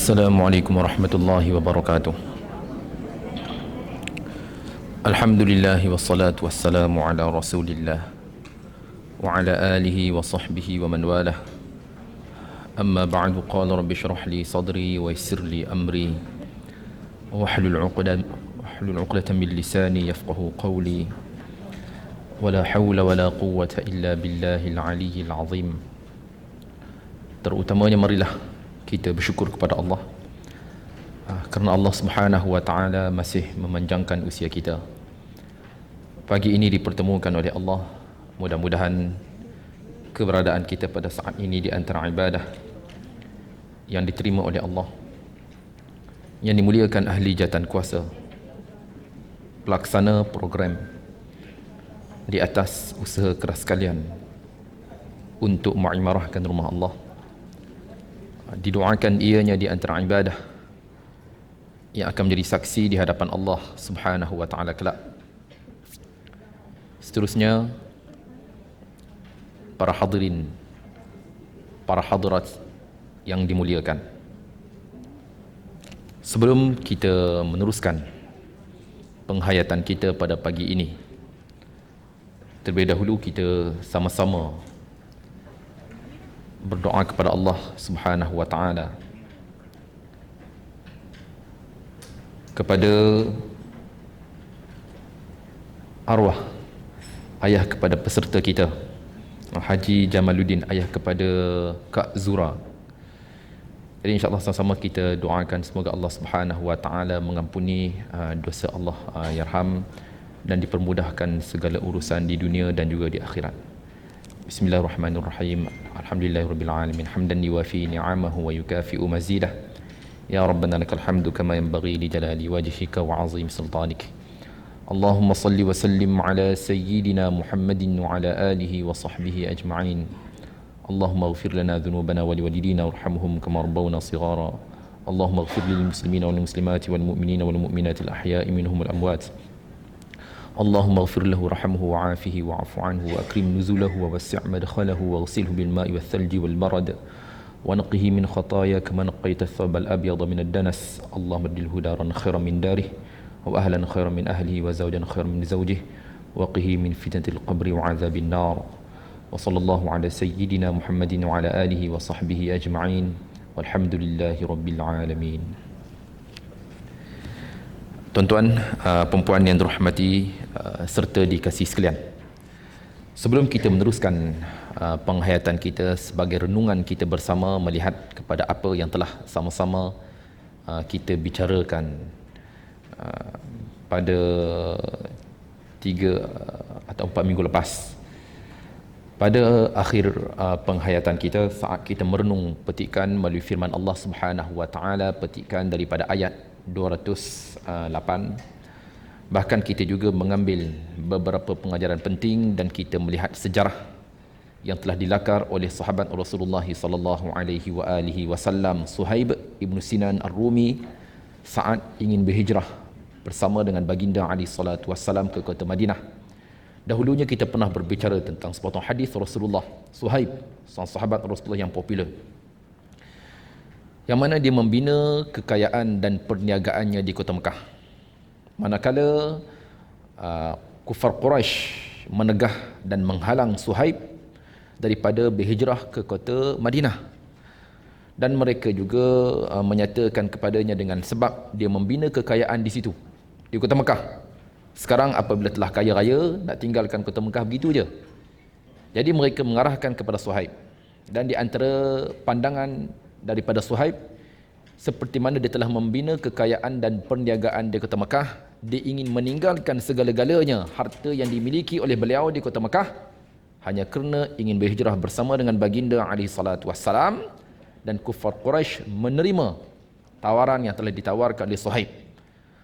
Assalamualaikum warahmatullahi wabarakatuh. Alhamdulillah wassalatu wassalamu ala rasulillah wa ala alihi wa sahbihi wa man walah. Amma ba'du, qala rabbi shrah li sadri wa yassir li amri wahlul 'uqdatan min lisani yafqahu qawli. Wala hawla wala quwwata illa billahil aliyyil azim. Terutamanya marilah kita bersyukur kepada Allah kerana Allah Subhanahu wa taala masih memanjangkan usia kita. Pagi ini dipertemukan oleh Allah. Mudah-mudahan keberadaan kita pada saat ini di antara ibadah yang diterima oleh Allah, yang dimuliakan ahli jatan kuasa, pelaksana program di atas usaha keras kalian untuk mengimarahkan rumah Allah. Didoakan ianya di antara ibadah yang akan menjadi saksi di hadapan Allah Subhanahu wa taala kelak. Seterusnya, para hadirin, para hadirat yang dimuliakan, sebelum kita meneruskan penghayatan kita pada pagi ini, terlebih dahulu kita sama-sama berdoa kepada Allah Subhanahu wa taala, kepada arwah ayah kepada peserta kita Haji Jamaluddin, ayah kepada Kak Zura. Jadi insya-Allah sama-sama kita doakan semoga Allah Subhanahu wa taala mengampuni dosa Allah, yarham, dan dipermudahkan segala urusan di dunia dan juga di akhirat. Bismillahirrahmanirrahim. Alhamdulillahirabbil alamin, hamdan yuwafi ni'amahu wa yukafi'u mazidah. Ya rabbana lakal hamdu kama yanbaghi li jalali wajhika wa 'azim sultanik. Allahumma salli wa sallim ala sayyidina Muhammadin wa ala alihi wa sahbihi ajma'in. Allahumma ighfir lana dhunubana wa liwalidina warhamhum kama rabbawna shighara. Allahumma ighfir lil muslimina wal muslimati wal mu'minina wal mu'minati al ahya'i minhum wal amwat. اللهم اغفر له ورحمه وعافه واعف عنه واكرم نزله ووسع مدخله واغسله بالماء والثلج والبرد ونقه من خطايا كما نقيت الثوب الابيض من الدنس. اللهم ابدله دارا خيرا من داره واهلا خيرا من اهله وزوجا خيرا من زوجه وقه من فتنه القبر وعذاب النار. وصلى الله على سيدنا محمد وعلى اله وصحبه اجمعين والحمد لله رب العالمين. Tuan-tuan, perempuan yang dirahmati serta dikasihi sekalian, sebelum kita meneruskan penghayatan kita sebagai renungan kita bersama melihat kepada apa yang telah sama-sama kita bicarakan pada 3 atau 4 minggu lepas, pada akhir penghayatan kita, saat kita merenung petikan melalui firman Allah Subhanahu wa taala, petikan daripada ayat 208, bahkan kita juga mengambil beberapa pengajaran penting dan kita melihat sejarah yang telah dilakar oleh sahabat Rasulullah sallallahu alaihi wasallam, Suhaib ibn Sinan Ar-Rumi, saat ingin berhijrah bersama dengan baginda Ali salatu wassalam ke kota Madinah. Dahulunya kita pernah berbicara tentang sepotong hadis Rasulullah. Suhaib, seorang sahabat Rasulullah yang popular, yang mana dia membina kekayaan dan perniagaannya di kota Mekah. Manakala kufar Quraisy menegah dan menghalang Suhaib daripada berhijrah ke kota Madinah, dan mereka juga menyatakan kepadanya dengan sebab dia membina kekayaan di situ, di kota Mekah. Sekarang apabila telah kaya raya, nak tinggalkan kota Mekah begitu je. Jadi mereka mengarahkan kepada Suhaib, dan di antara pandangan daripada Suhaib, seperti mana dia telah membina kekayaan dan perniagaan di kota Mekah, dia ingin meninggalkan segala-galanya harta yang dimiliki oleh beliau di kota Mekah hanya kerana ingin berhijrah bersama dengan baginda alaihi salatu wassalam, dan kufar Quraisy menerima tawaran yang telah ditawarkan oleh Suhaib.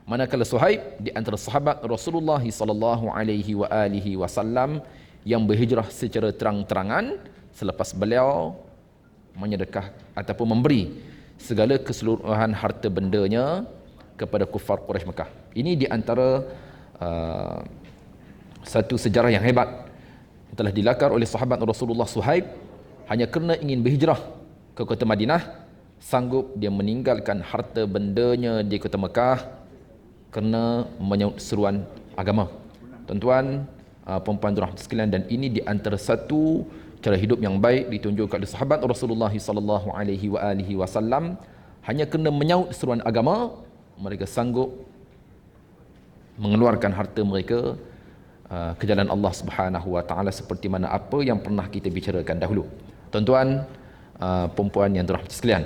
Manakala Suhaib di antara sahabat Rasulullah sallallahu alaihi wasallam yang berhijrah secara terang-terangan selepas beliau menyedekah ataupun memberi segala keseluruhan harta bendanya kepada kufar Quraisy Mekah. Ini di antara satu sejarah yang hebat yang telah dilakar oleh sahabat Rasulullah Suhaib hanya kerana ingin berhijrah ke kota Madinah sanggup dia meninggalkan harta bendanya di kota Mekah kerana menyahut seruan agama. Tuan-tuan, perempuan rahmat sekalian, dan ini di antara satu cara hidup yang baik ditunjukkan oleh sahabat Rasulullah sallallahu alaihi wasallam. Hanya kerana menyahut seruan agama, mereka sanggup mengeluarkan harta mereka ke jalan Allah Subhanahu wa taala, seperti mana apa yang pernah kita bicarakan dahulu. Tuan-tuan, perempuan yang dirahmati sekalian.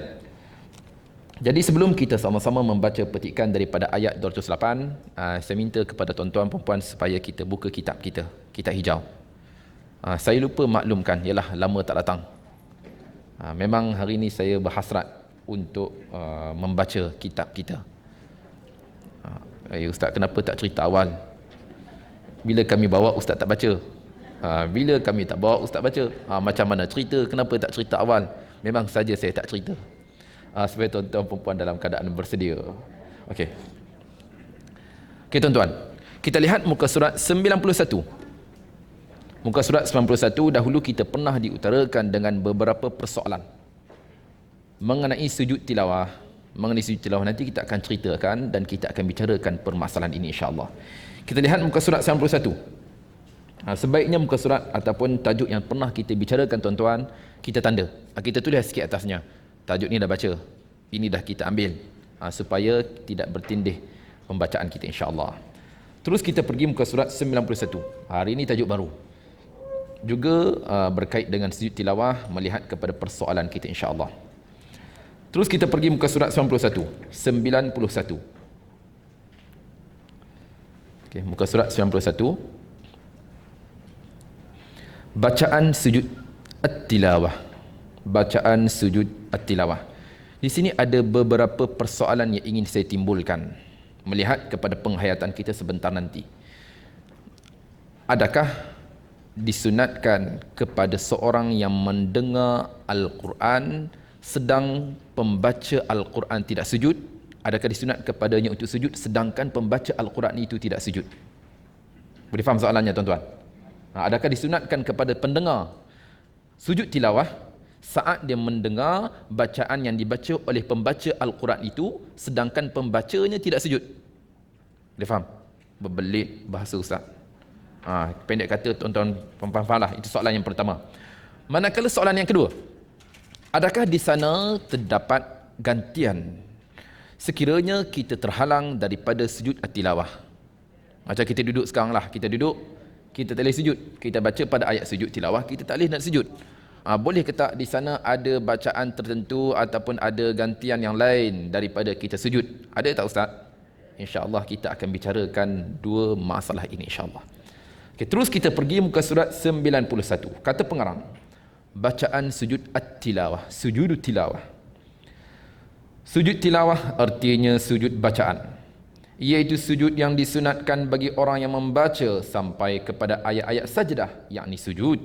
Jadi sebelum kita sama-sama membaca petikan daripada ayat 208, saya minta kepada tuan-tuan perempuan supaya kita buka kitab kita, kitab hijau. Saya lupa maklumkan, ialah lama tak datang. Memang hari ini saya berhasrat untuk membaca kitab kita. Ustaz, kenapa tak cerita awal? Bila kami bawa, Ustaz tak baca. Bila kami tak bawa, Ustaz baca. Macam mana cerita? Kenapa tak cerita awal? Memang saja saya tak cerita. Supaya tuan-tuan perempuan dalam keadaan bersedia. Okey. Okey tuan-tuan. Kita lihat muka surat 91. Muka surat 91 dahulu kita pernah diutarakan dengan beberapa persoalan mengenai sujud tilawah. Mengenai sujud tilawah nanti kita akan ceritakan dan kita akan bicarakan permasalahan ini insya-Allah. Kita lihat muka surat 91. Sebaiknya muka surat ataupun tajuk yang pernah kita bicarakan tuan-tuan, kita tanda. Kita tulis sikit atasnya. Tajuk ni dah baca, ini dah kita ambil, supaya tidak bertindih pembacaan kita insya-Allah. Terus kita pergi muka surat 91. Hari ini tajuk baru. Juga berkait dengan sujud tilawah, melihat kepada persoalan kita insya-Allah. Terus kita pergi muka surat 91. Okey, muka surat 91. Bacaan sujud at-tilawah. Bacaan sujud at-tilawah. Di sini ada beberapa persoalan yang ingin saya timbulkan melihat kepada penghayatan kita sebentar nanti. Adakah disunatkan kepada seorang yang mendengar Al-Quran sedang pembaca Al-Quran tidak sujud? Adakah disunat kepadanya untuk sujud sedangkan pembaca Al-Quran itu tidak sujud? Boleh faham soalannya tuan-tuan? Adakah disunatkan kepada pendengar sujud tilawah saat dia mendengar bacaan yang dibaca oleh pembaca Al-Quran itu sedangkan pembacanya tidak sujud? Boleh faham? Berbelit bahasa Ustaz. Pendek kata tuan-tuan faham lah. Itu soalan yang pertama. Manakala soalan yang kedua, adakah di sana terdapat gantian sekiranya kita terhalang daripada sujud at-tilawah? Macam kita duduk sekarang lah, kita duduk, kita tak boleh sujud, kita baca pada ayat sujud tilawah, kita tak boleh nak sujud. Boleh ke tak di sana ada bacaan tertentu ataupun ada gantian yang lain daripada kita sujud? Ada tak Ustaz? InsyaAllah kita akan bicarakan dua masalah ini insyaAllah. Okay, terus kita pergi muka surat 91. Kata pengarang, bacaan sujud at-tilawah, sujud tilawah. Sujud tilawah artinya sujud bacaan, iaitu sujud yang disunatkan bagi orang yang membaca sampai kepada ayat-ayat sajdah, yakni sujud.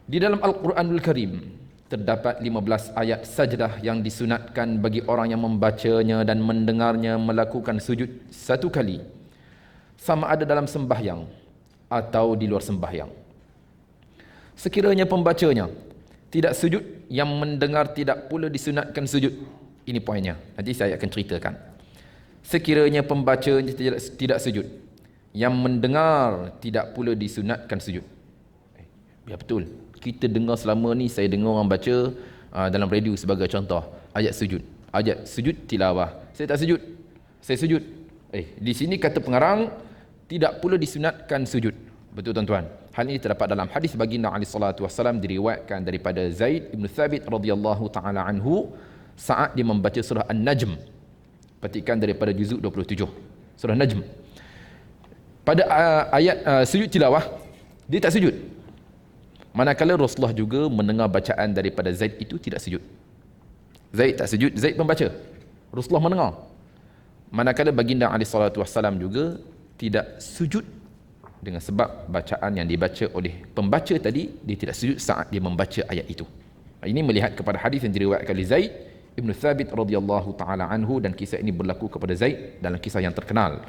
Di dalam Al-Quranul Karim terdapat 15 ayat sajdah yang disunatkan bagi orang yang membacanya dan mendengarnya melakukan sujud satu kali, sama ada dalam sembahyang atau di luar sembahyang. Sekiranya pembacanya tidak sujud, yang mendengar tidak pula disunatkan sujud. Ini poinnya, nanti saya akan ceritakan. Sekiranya pembacanya tidak sujud, yang mendengar tidak pula disunatkan sujud. Ya betul, kita dengar selama ni, saya dengar orang baca dalam radio sebagai contoh, ayat sujud tilawah. Saya tak sujud, saya sujud. Di sini kata pengarang, tidak pula disunatkan sujud. Betul tuan-tuan. Hal ini terdapat dalam hadis baginda alaihi salatu wasallam, diriwayatkan daripada Zaid bin Thabit radhiyallahu taala anhu saat dia membaca surah An-Najm. Petikan daripada juzuk 27. Surah Najm. Pada ayat sujud tilawah, dia tak sujud. Manakala Rasulullah juga mendengar bacaan daripada Zaid itu tidak sujud. Zaid tak sujud, Zaid pembaca. Rasulullah mendengar. Manakala baginda alaihi salatu wasallam juga tidak sujud dengan sebab bacaan yang dibaca oleh pembaca tadi, dia tidak sujud saat dia membaca ayat itu. Ini melihat kepada hadis yang diriwayatkan oleh Zaid Ibn Thabit radhiyallahu taala anhu, dan kisah ini berlaku kepada Zaid dalam kisah yang terkenal.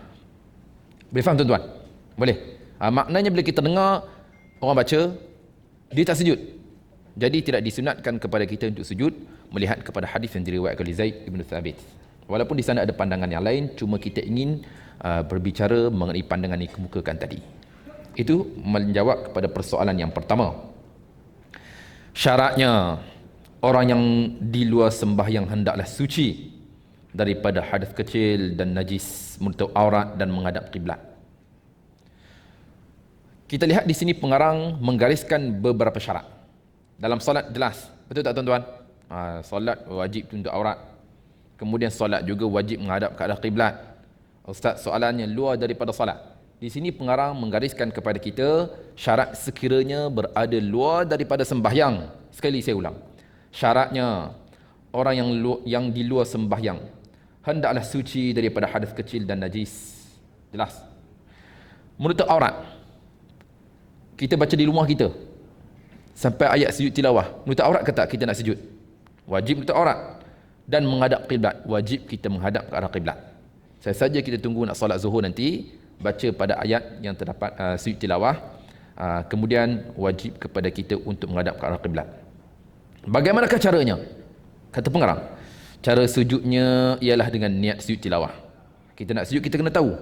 Boleh faham tuan-tuan? Boleh. Maknanya bila kita dengar orang baca, dia tak sujud, jadi tidak disunatkan kepada kita untuk sujud, melihat kepada hadis yang diriwayatkan oleh Zaid bin Thabit. Walaupun di sana ada pandangan yang lain, cuma kita ingin berbicara mengenai pandangan yang dikemukakan tadi. Itu menjawab kepada persoalan yang pertama. Syaratnya orang yang di luar sembahyang hendaklah suci daripada hadas kecil dan najis, menutup aurat dan menghadap kiblat. Kita lihat di sini pengarang menggariskan beberapa syarat. Dalam solat jelas, betul tak tuan-tuan? Solat wajib tutup aurat. Kemudian solat juga wajib menghadap ke arah kiblat. Ustaz, soalannya luar daripada solat. Di sini pengarang menggariskan kepada kita syarat sekiranya berada luar daripada sembahyang. Sekali saya ulang. Syaratnya orang yang di luar sembahyang hendaklah suci daripada hadas kecil dan najis. Jelas. Menutup aurat. Kita baca di rumah kita sampai ayat sujud tilawah. Menutup aurat ke tak kita nak sujud? Wajib menutup aurat. Dan menghadap kiblat. Wajib kita menghadap ke arah kiblat. Saya saja kita tunggu nak solat zuhur nanti, baca pada ayat yang terdapat sujud tilawah, kemudian wajib kepada kita untuk menghadap ke arah kiblat. Bagaimanakah caranya? Kata pengarang, cara sujudnya ialah dengan niat sujud tilawah. Kita nak sujud, kita kena tahu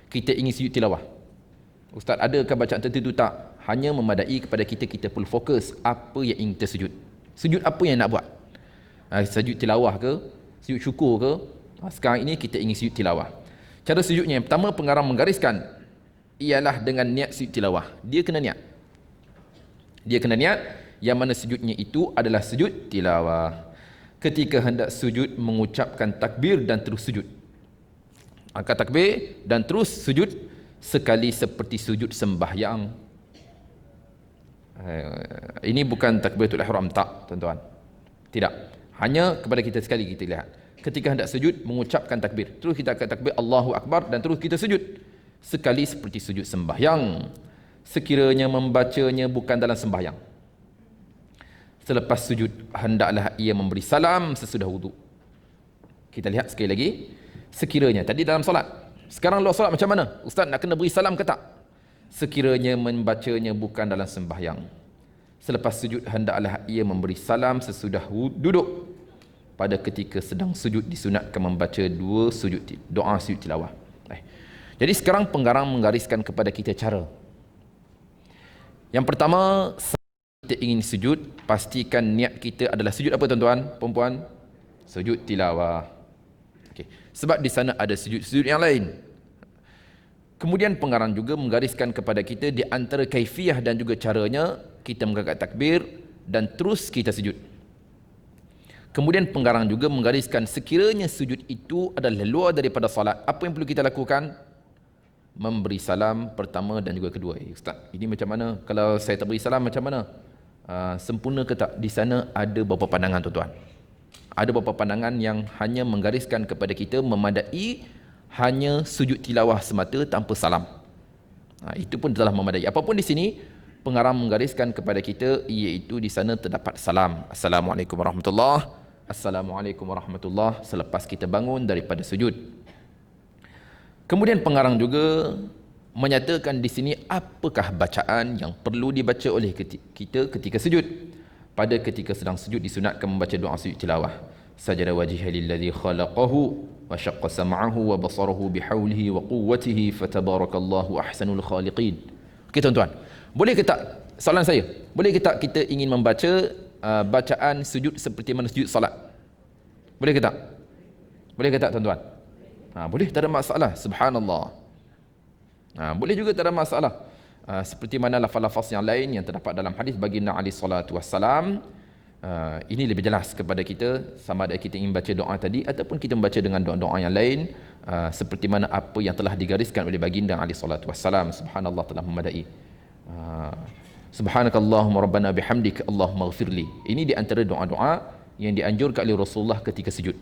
kita ingin sujud tilawah. Ustaz, adakah bacaan tertentu? Tak. Hanya memadai kepada kita perlu fokus apa yang ingin kita sujud. Sujud apa yang nak buat? Sujud tilawah ke? Sujud syukur ke? Sekarang ini kita ingin sujud tilawah. Cara sujudnya yang pertama pengarang menggariskan ialah dengan niat sujud tilawah. Dia kena niat. Yang mana sujudnya itu adalah sujud tilawah. Ketika hendak sujud mengucapkan takbir dan terus sujud. Angkat takbir dan terus sujud sekali seperti sujud sembahyang. Ini bukan takbiratul ihram, tak tuan-tuan. Tidak. Hanya kepada kita sekali kita lihat. Ketika hendak sujud mengucapkan takbir, terus kita akan takbir Allahu Akbar dan terus kita sujud sekali seperti sujud sembahyang, sekiranya membacanya bukan dalam sembahyang. Selepas sujud hendaklah ia memberi salam sesudah wudu. Kita lihat sekali lagi, sekiranya tadi dalam solat, sekarang luar solat macam mana? Ustaz, nak kena beri salam ke tak? Sekiranya membacanya bukan dalam sembahyang, selepas sujud hendaklah ia memberi salam sesudah duduk. Pada ketika sedang sujud disunatkan membaca dua doa sujud tilawah. Jadi sekarang pengarang menggariskan kepada kita cara. Yang pertama, kita ingin sujud, pastikan niat kita adalah sujud apa tuan-tuan, perempuan? Sujud tilawah. Okay. Sebab di sana ada sujud-sujud yang lain. Kemudian pengarang juga menggariskan kepada kita di antara kaifiyah dan juga caranya, kita mengangkat takbir dan terus kita sujud. Kemudian pengarang juga menggariskan sekiranya sujud itu adalah luar daripada salat, apa yang perlu kita lakukan? Memberi salam pertama dan juga kedua. Ustaz, ini macam mana? Kalau saya tak beri salam macam mana? Sempurna ke tak? Di sana ada beberapa pandangan tuan-tuan. Ada beberapa pandangan yang hanya menggariskan kepada kita memadai hanya sujud tilawah semata tanpa salam. Itu pun telah memadai. Apapun di sini, pengarang menggariskan kepada kita iaitu di sana terdapat salam. Assalamualaikum warahmatullahi. Assalamualaikum warahmatullahi selepas kita bangun daripada sujud. Kemudian pengarang juga menyatakan di sini apakah bacaan yang perlu dibaca oleh kita ketika sujud. Pada ketika sedang sujud disunatkan membaca doa sujud tilawah. Sajada wajhihi lilladzi khalaqahu wa syaqqa sam'ahu wa basarahu bihaulihi wa quwwatihi fatabarakallahu ahsanul khaliqin. Okey tuan-tuan. Boleh ke tak, soalan saya, boleh ke tak kita ingin membaca bacaan sujud seperti mana sujud salat? Boleh ke tak? Boleh ke tak tuan-tuan? Boleh, tak ada masalah. Subhanallah. Boleh juga, tak ada masalah. Seperti mana lafaz-lafaz yang lain yang terdapat dalam hadis baginda alaihi salatu wassalam. Ini lebih jelas kepada kita sama ada kita ingin baca doa tadi ataupun kita membaca dengan doa-doa yang lain, seperti mana apa yang telah digariskan oleh baginda alaihi salatu wassalam. Subhanallah telah memadai. Subhanakallahumma rabbana bihamdik Allahumma ghafirli. Ini di antara doa-doa yang dianjurkan oleh Rasulullah ketika sujud.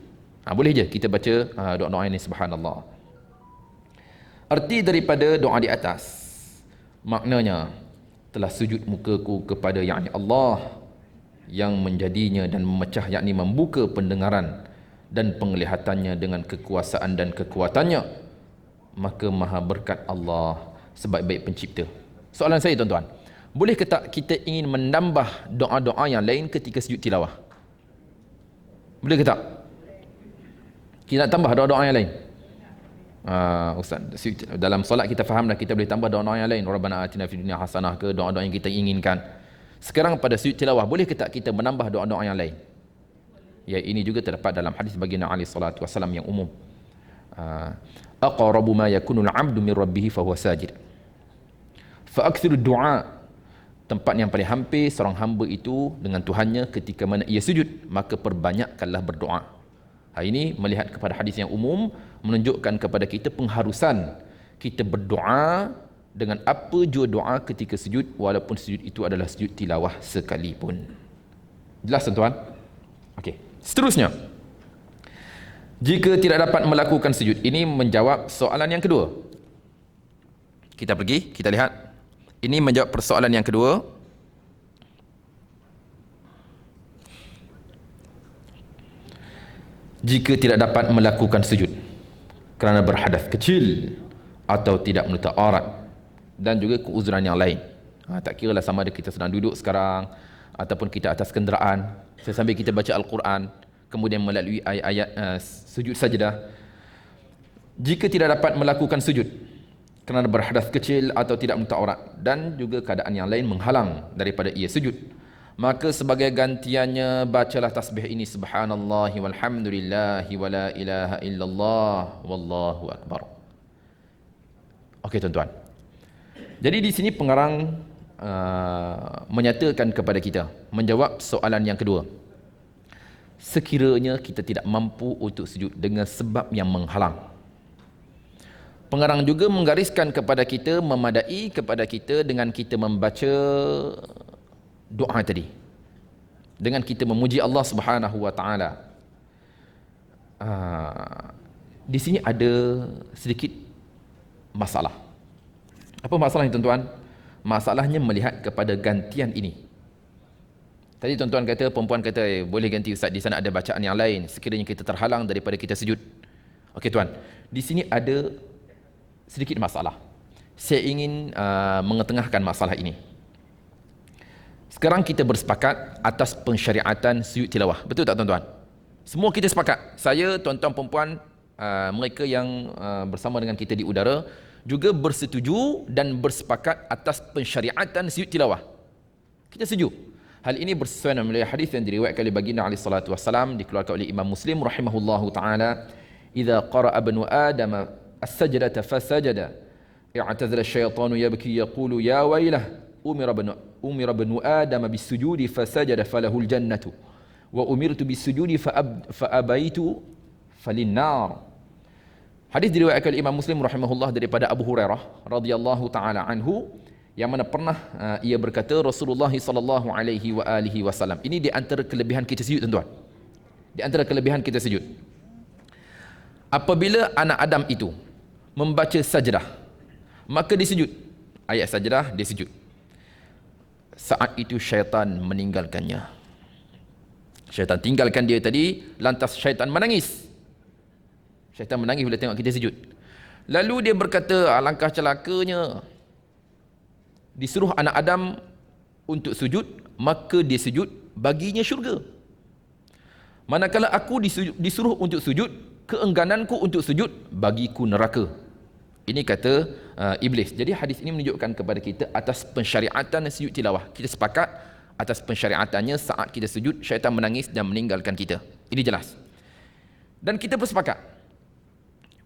Boleh je kita baca doa-doa ini, subhanallah. Arti daripada doa di atas, maknanya telah sujud mukaku kepada yakni Allah yang menjadinya dan memecah yakni membuka pendengaran dan penglihatannya dengan kekuasaan dan kekuatannya, maka maha berkat Allah sebaik-baik pencipta. Soalan saya tuan-tuan, boleh ke tak kita ingin menambah doa-doa yang lain ketika sujud tilawah? Boleh ke tak? Kita nak tambah doa-doa yang lain. Ustaz, dalam solat kita faham dah kita boleh tambah doa-doa yang lain. Rabbana atina fid dunya hasanah ke doa-doa yang kita inginkan. Sekarang pada sujud tilawah, boleh ke tak kita menambah doa-doa yang lain? Ya, ini juga terdapat dalam hadis baginda alaihi salatu wasallam yang umum. Aqrabu ma yakunul 'abdu min rabbih fa huwa sajid. Fa aktsiru du'a. Tempat yang paling hampir seorang hamba itu dengan Tuhannya ketika mana ia sujud, maka perbanyakkanlah berdoa. Ini melihat kepada hadis yang umum menunjukkan kepada kita pengharusan kita berdoa dengan apa jua doa ketika sujud, walaupun sujud itu adalah sujud tilawah sekalipun. Jelas tuan-tuan? Okey. Seterusnya, jika tidak dapat melakukan sujud, ini menjawab soalan yang kedua. Kita pergi, kita lihat. Ini menjawab persoalan yang kedua. Jika tidak dapat melakukan sujud kerana berhadas kecil atau tidak menutup aurat dan juga keuzuran yang lain. Tak kira lah sama ada kita sedang duduk sekarang ataupun kita atas kenderaan sambil kita baca Al-Quran, kemudian melalui ayat-ayat sujud sajdah. Jika tidak dapat melakukan sujud kerana berhadas kecil atau tidak menutup aurat dan juga keadaan yang lain menghalang daripada ia sujud, maka sebagai gantiannya bacalah tasbih ini, subhanallahi walhamdulillahi wala ilaha illallah wallahu akbar. Okey tuan-tuan. Jadi di sini pengarang menyatakan kepada kita, menjawab soalan yang kedua. Sekiranya kita tidak mampu untuk sujud dengan sebab yang menghalang, pengarang juga menggariskan kepada kita, memadai kepada kita dengan kita membaca doa tadi, dengan kita memuji Allah Subhanahu wa taala. Di sini ada sedikit masalah. Apa masalahnya tuan-tuan? Masalahnya melihat kepada gantian ini. Tadi tuan-tuan kata, perempuan kata, boleh ganti Ustaz, di sana ada bacaan yang lain sekiranya kita terhalang daripada kita sujud. Okey tuan, di sini ada sedikit masalah. Saya ingin mengetengahkan masalah ini. Sekarang kita bersepakat atas pensyariatan sujud tilawah. Betul tak tuan-tuan? Semua kita sepakat. Saya, tuan-tuan, perempuan, mereka yang bersama dengan kita di udara juga bersetuju dan bersepakat atas pensyariatan sujud tilawah. Kita setuju. Hal ini bersesuaian dengan hadis yang diriwayatkan oleh baginda alaihi salatu wasallam, dikeluarkan oleh Imam Muslim rahimahullahu taala, "Idza qara'a ibnu Adam as-sajdata fasajada, i'tazala asy-syaitanu yabki yaqulu ya wailah, umira ibnu Adam bis-sujudi fasajada falahul jannatu, wa umirtu bis-sujudi fa abaitu falin-nar." Hadis diriwayatkan oleh Imam Muslim rahimahullah daripada Abu Hurairah radhiyallahu taala anhu, yang mana pernah ia berkata, Rasulullah sallallahu alaihi wa alihi wasallam. Ini di antara kelebihan kita sujud tuan-tuan. Di antara kelebihan kita sujud. Apabila anak Adam itu membaca sajdah, maka dia sujud. Ayat sajdah dia sujud. Saat itu syaitan meninggalkannya. Syaitan tinggalkan dia tadi, lantas syaitan menangis. Syaitan menangis bila tengok kita sujud. Lalu dia berkata, alangkah celakanya, disuruh anak Adam untuk sujud, maka dia sujud, baginya syurga. Manakala aku disuruh untuk sujud, keenggananku untuk sujud, bagiku neraka. Ini kata Iblis. Jadi hadis ini menunjukkan kepada kita atas pensyariatan sujud tilawah. Kita sepakat atas pensyariatannya. Saat kita sujud, syaitan menangis dan meninggalkan kita. Ini jelas. Dan kita bersepakat,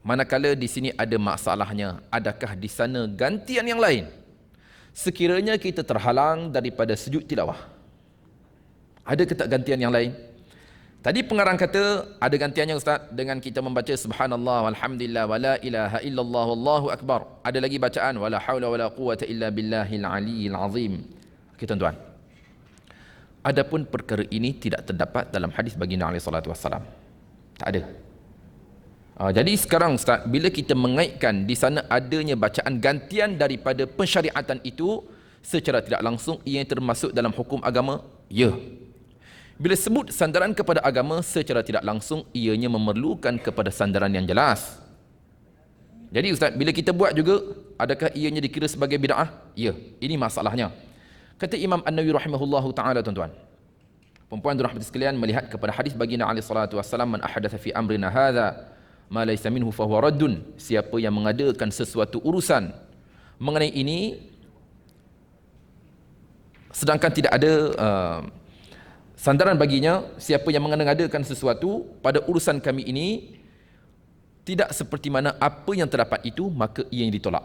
manakala di sini ada masalahnya, adakah di sana gantian yang lain sekiranya kita terhalang daripada sujud tilawah? Ada ke tak gantian yang lain? Tadi pengarang kata ada gantiannya Ustaz, dengan kita membaca subhanallah walhamdulillah wala ilaha illallah wallahu akbar. Ada lagi bacaan wala haula wala quwata illa billahil aliyyil azim. Okey tuan-tuan. Adapun perkara ini tidak terdapat dalam hadis baginda alaihi salatu wasallam. Tak ada. Jadi sekarang Ustaz, bila kita mengaitkan di sana adanya bacaan gantian daripada pensyariatan itu, secara tidak langsung ia termasuk dalam hukum agama? Ya. Bila sebut sandaran kepada agama, secara tidak langsung ianya memerlukan kepada sandaran yang jelas. Jadi Ustaz, bila kita buat juga, adakah ianya dikira sebagai bid'ah? Ya, ini masalahnya. Kata Imam An-Nawawi rahimahullahu ta'ala tuan-tuan, Perempuan rahmati sekalian melihat kepada hadis baginda alaihi salatu wassalam, man ahdatha fi amrina hadza ma laysa minhu fa huwa raddun. Siapa yang mengadakan sesuatu urusan mengenai ini sedangkan tidak ada sandaran baginya, siapa yang mengadakan sesuatu pada urusan kami ini tidak seperti mana apa yang terdapat itu, maka ia yang ditolak.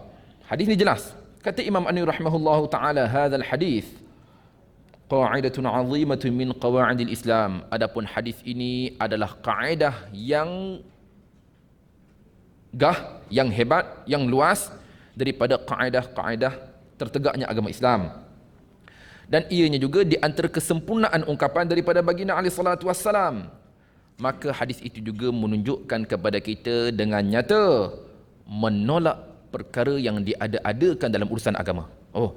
Hadis ini jelas. Kata Imam An-Nawawi rahimahullahu taala, hadzal hadis qa'idatun 'azimatun min qawa'idil Islam. Adapun hadis ini adalah kaedah yang yang hebat, yang luas daripada kaedah-kaedah tertegaknya agama Islam. Dan ianya juga di antara kesempurnaan ungkapan daripada baginda alaihi salatu wassalam. Maka hadis itu juga menunjukkan kepada kita dengan nyata menolak perkara yang diada-adakan dalam urusan agama. Oh,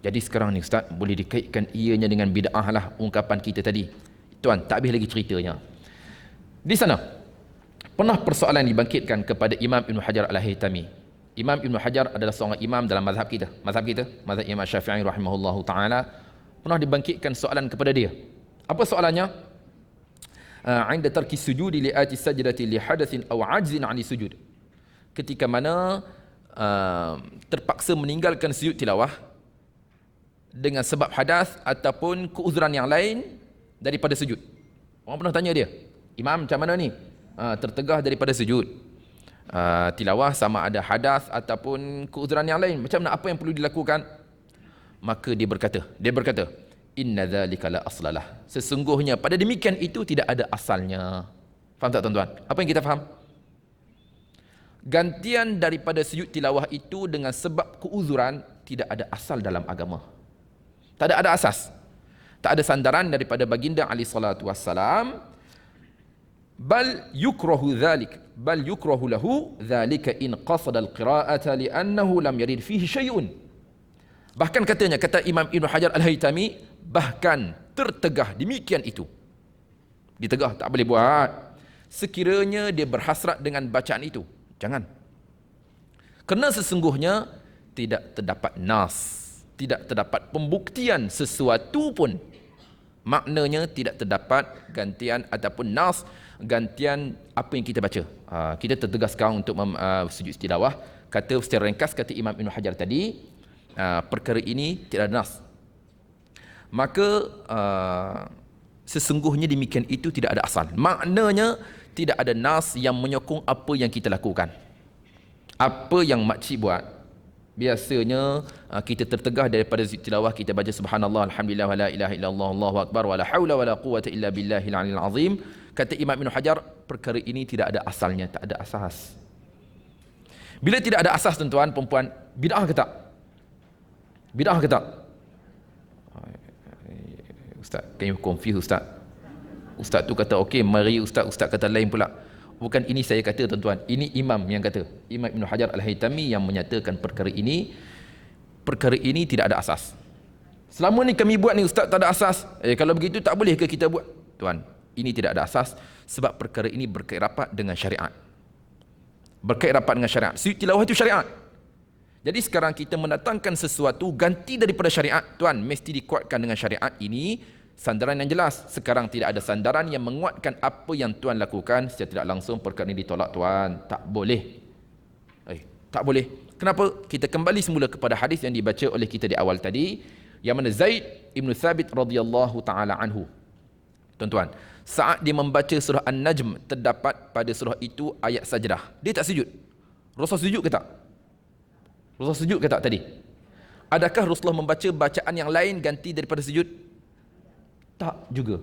jadi sekarang ni Ustaz boleh dikaitkan ianya dengan bid'ah lah ungkapan kita tadi. Tuan, tak habis lagi ceritanya. Di sana pernah persoalan dibangkitkan kepada Imam Ibn Hajar Al-Haytami. Imam Ibn Hajar adalah seorang imam dalam mazhab kita. Mazhab Imam Syafi'i rahimahullahu ta'ala. Pernah dibangkitkan soalan kepada dia. Apa soalannya? Inda tarki sujudi li'ati sajdati li hadathin aw ajzin 'ani sujud. Ketika mana terpaksa meninggalkan sujud tilawah dengan sebab hadas ataupun keuzuran yang lain daripada sujud. Orang pernah tanya dia, Imam macam mana ni? Tertegah daripada sujud. Tilawah sama ada hadas ataupun keuzuran yang lain. Macam mana, apa yang perlu dilakukan? Maka dia berkata, inna dzalika la aslalah. Sesungguhnya pada demikian itu tidak ada asalnya. Faham tak tuan-tuan? Apa yang kita faham? Gantian daripada sujud tilawah itu dengan sebab keuzuran tidak ada asal dalam agama. Tak ada asas. Tak ada sandaran daripada baginda alaihi salatu wassalam. Bal yukrahu lahu dzalika in qasada al-qira'ata li'annahu lam yarid fihi syai'un. Bahkan kata Imam Ibn Hajar Al-Haytami, bahkan tertegah demikian itu. Ditegah, tak boleh buat. Sekiranya dia berhasrat dengan bacaan itu, jangan. Kerana sesungguhnya tidak terdapat nas, tidak terdapat pembuktian sesuatu pun. Maknanya tidak terdapat gantian ataupun nas, gantian apa yang kita baca. Kita tertegah sekarang untuk sujud tilawah. Kata secara ringkas, kata Imam Ibn Hajar tadi, perkara ini tidak ada nas. Maka sesungguhnya demikian itu tidak ada asal. Maknanya tidak ada nas yang menyokong apa yang kita lakukan. Apa yang makcik buat, biasanya kita tertegah daripada tilawah, kita baca subhanallah, alhamdulillah, wa la ilaha illallah, Allahu akbar, wa la haula wa la quwwata illa billahil aliyil azim. Kata Imam Ibn Hajar, perkara ini tidak ada asalnya, tak ada asas. Bila tidak ada asas, tuan-tuan, perempuan, bid'ah ke tak? Bid'ah ke tak? Ustaz, can you confuse Ustaz? Ustaz tu kata okey, mari Ustaz kata lain pula. Bukan ini saya kata, tuan-tuan, ini imam yang kata. Imam Ibn Hajar Al-Haytami yang menyatakan perkara ini tidak ada asas. Selama ni kami buat ni Ustaz tak ada asas. Kalau begitu tak boleh ke kita buat? Tuan, ini tidak ada asas sebab perkara ini berkait rapat dengan syariat. Berkait rapat dengan syariat. Sujud tilawah itu syariat. Jadi sekarang kita mendatangkan sesuatu ganti daripada syariat, tuan, mesti dikuatkan dengan syariat. Ini sandaran yang jelas. Sekarang tidak ada sandaran yang menguatkan apa yang tuan lakukan, secara tidak langsung perkara ini ditolak, tuan. Tak boleh. Tak boleh. Kenapa? Kita kembali semula kepada hadis yang dibaca oleh kita di awal tadi, yang mana Zaid ibn Thabit radhiyallahu taala anhu. Tuan-tuan, saat dia membaca surah An-Najm, terdapat pada surah itu ayat sajdah. Dia tak sujud. Rasul sujud ke tak? Rasulullah sujud ke tak tadi? Adakah Rasulullah membaca bacaan yang lain ganti daripada sujud? Tak juga.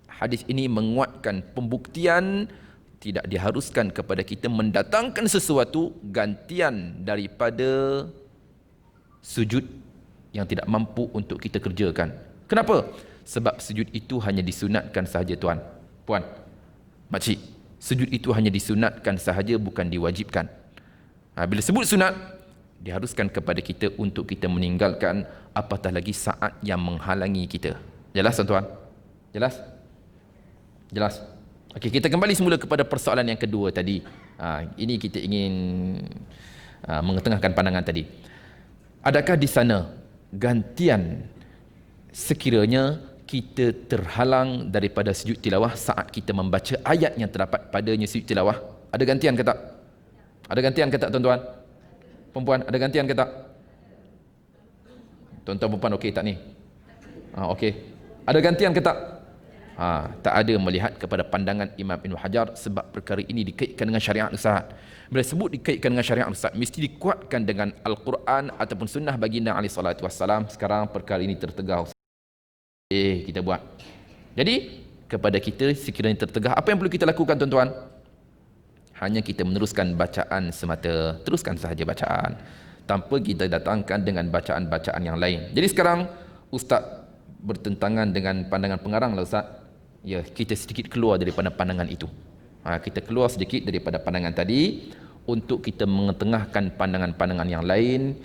Hadis ini menguatkan pembuktian tidak diharuskan kepada kita mendatangkan sesuatu gantian daripada sujud yang tidak mampu untuk kita kerjakan. Kenapa? Sebab sujud itu hanya disunatkan sahaja, tuan, puan, makcik. Sujud itu hanya disunatkan sahaja, bukan diwajibkan. Bila sebut sunat, diharuskan kepada kita untuk kita meninggalkan, apatah lagi saat yang menghalangi kita. Jelas, tuan-tuan? Jelas? Jelas? Okey, kita kembali semula kepada persoalan yang kedua tadi. Ini kita ingin mengetengahkan pandangan tadi. Adakah di sana gantian sekiranya kita terhalang daripada sujud tilawah saat kita membaca ayat yang terdapat padanya sujud tilawah. Ada gantian ke tak? Ada gantian ke tak tuan-tuan? Perempuan, ada gantian ke tak? Tuan-tuan perempuan okey tak ni? Okey. Ada gantian ke tak? Tak ada melihat kepada pandangan Imam Ibn Hajar sebab perkara ini dikaitkan dengan syariat Ustaz. Bila sebut dikaitkan dengan syariat Ustaz, mesti dikuatkan dengan Al-Quran ataupun sunnah baginda alaihi salatu wassalam. Sekarang perkara ini tertegah Ustaz. Kita buat. Jadi kepada kita sekiranya tertegah, apa yang perlu kita lakukan tuan-tuan? Hanya kita meneruskan bacaan semata. Teruskan sahaja bacaan tanpa kita datangkan dengan bacaan-bacaan yang lain. Jadi sekarang Ustaz bertentangan dengan pandangan pengarang lah Ustaz. Ya, kita sedikit keluar daripada pandangan itu. Kita keluar sedikit daripada pandangan tadi untuk kita mengetengahkan pandangan-pandangan yang lain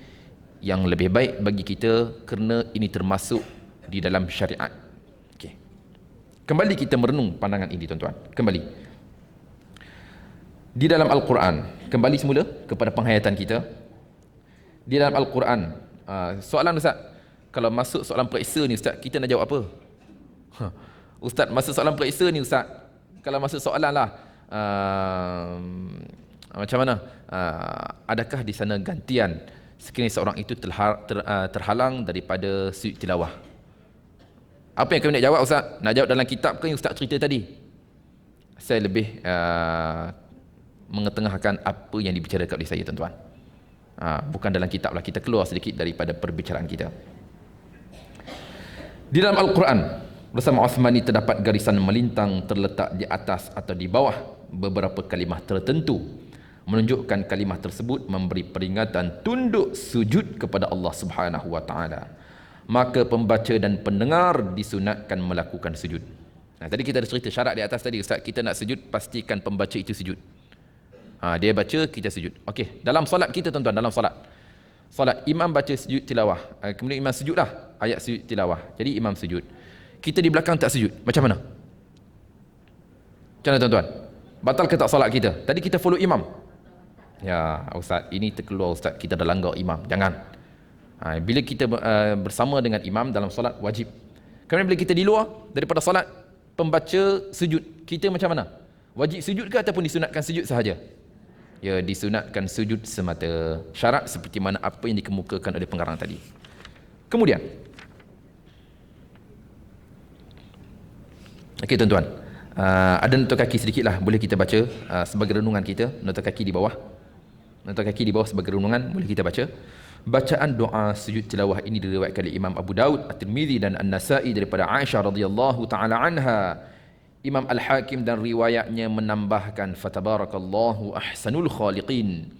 yang lebih baik bagi kita kerana ini termasuk di dalam syariat. Okey. Kembali kita merenung pandangan ini tuan-tuan. Kembali. Di dalam Al-Quran, kembali semula kepada penghayatan kita. Di dalam Al-Quran, soalan Ustaz, kalau masuk soalan periksa ni Ustaz, kita nak jawab apa? Ustaz, masuk soalan periksa ni Ustaz, kalau masuk soalan lah, macam mana? Adakah di sana gantian sekiranya seorang itu terhalang daripada sujud tilawah? Apa yang kami nak jawab Ustaz? Nak jawab dalam kitab ke yang Ustaz cerita tadi? Saya lebih mengetengahkan apa yang dibicarakan oleh saya tuan-tuan. Bukan dalam kitab lah, kita keluar sedikit daripada perbicaraan kita. Di dalam Al-Quran bersama Uthmani terdapat garisan melintang terletak di atas atau di bawah beberapa kalimah tertentu, menunjukkan kalimah tersebut memberi peringatan tunduk sujud kepada Allah Subhanahu wa taala. Maka pembaca dan pendengar disunatkan melakukan sujud. Tadi kita ada cerita syarat di atas tadi Ustaz, kita nak sujud pastikan pembaca itu sujud. Dia baca, kita sujud. Okey, dalam solat kita tuan-tuan, dalam solat imam baca sujud tilawah, kemudian imam sujud lah ayat sujud tilawah, jadi imam sujud, kita di belakang tak sujud, macam mana? Macam mana tuan-tuan? Batal ke tak solat kita? Tadi kita follow imam. Ya Ustaz, ini terkeluar Ustaz, kita dah langgar imam. Jangan. Bila kita bersama dengan imam dalam solat wajib. Kemudian bila kita di luar daripada solat, pembaca sujud, kita macam mana? Wajib sujud ke ataupun disunatkan sujud sahaja? Ya, disunatkan sujud semata. Syarat seperti mana apa yang dikemukakan oleh pengarang tadi. Kemudian, okey tuan-tuan, ada nota kaki sedikit lah, boleh kita baca sebagai renungan kita. Nota kaki di bawah, sebagai renungan, boleh kita baca. Bacaan doa sujud tilawah ini diriwayatkan oleh Imam Abu Daud, At-Tirmizi dan An-Nasa'i daripada Aisyah radhiyallahu taala anha. Imam Al-Hakim dan riwayatnya menambahkan fatabarakallahu ahsanul khaliqin.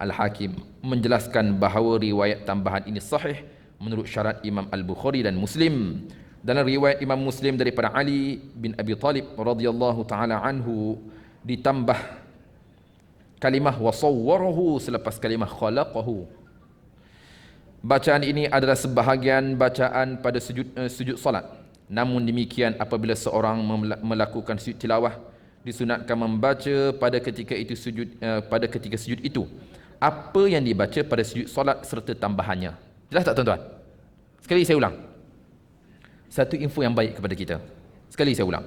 Al-Hakim menjelaskan bahawa riwayat tambahan ini sahih menurut syarat Imam Al-Bukhari dan Muslim. Dalam riwayat Imam Muslim daripada Ali bin Abi Talib radhiyallahu taala anhu ditambah kalimah wasawwarahu selepas kalimah khalaqahu. Bacaan ini adalah sebahagian bacaan pada sujud salat. Namun demikian, apabila seorang melakukan sujud tilawah, disunatkan membaca pada ketika sujud itu apa yang dibaca pada sujud solat serta tambahannya. Jelas tak tuan-tuan? Sekali saya ulang. Satu info yang baik kepada kita. Sekali saya ulang.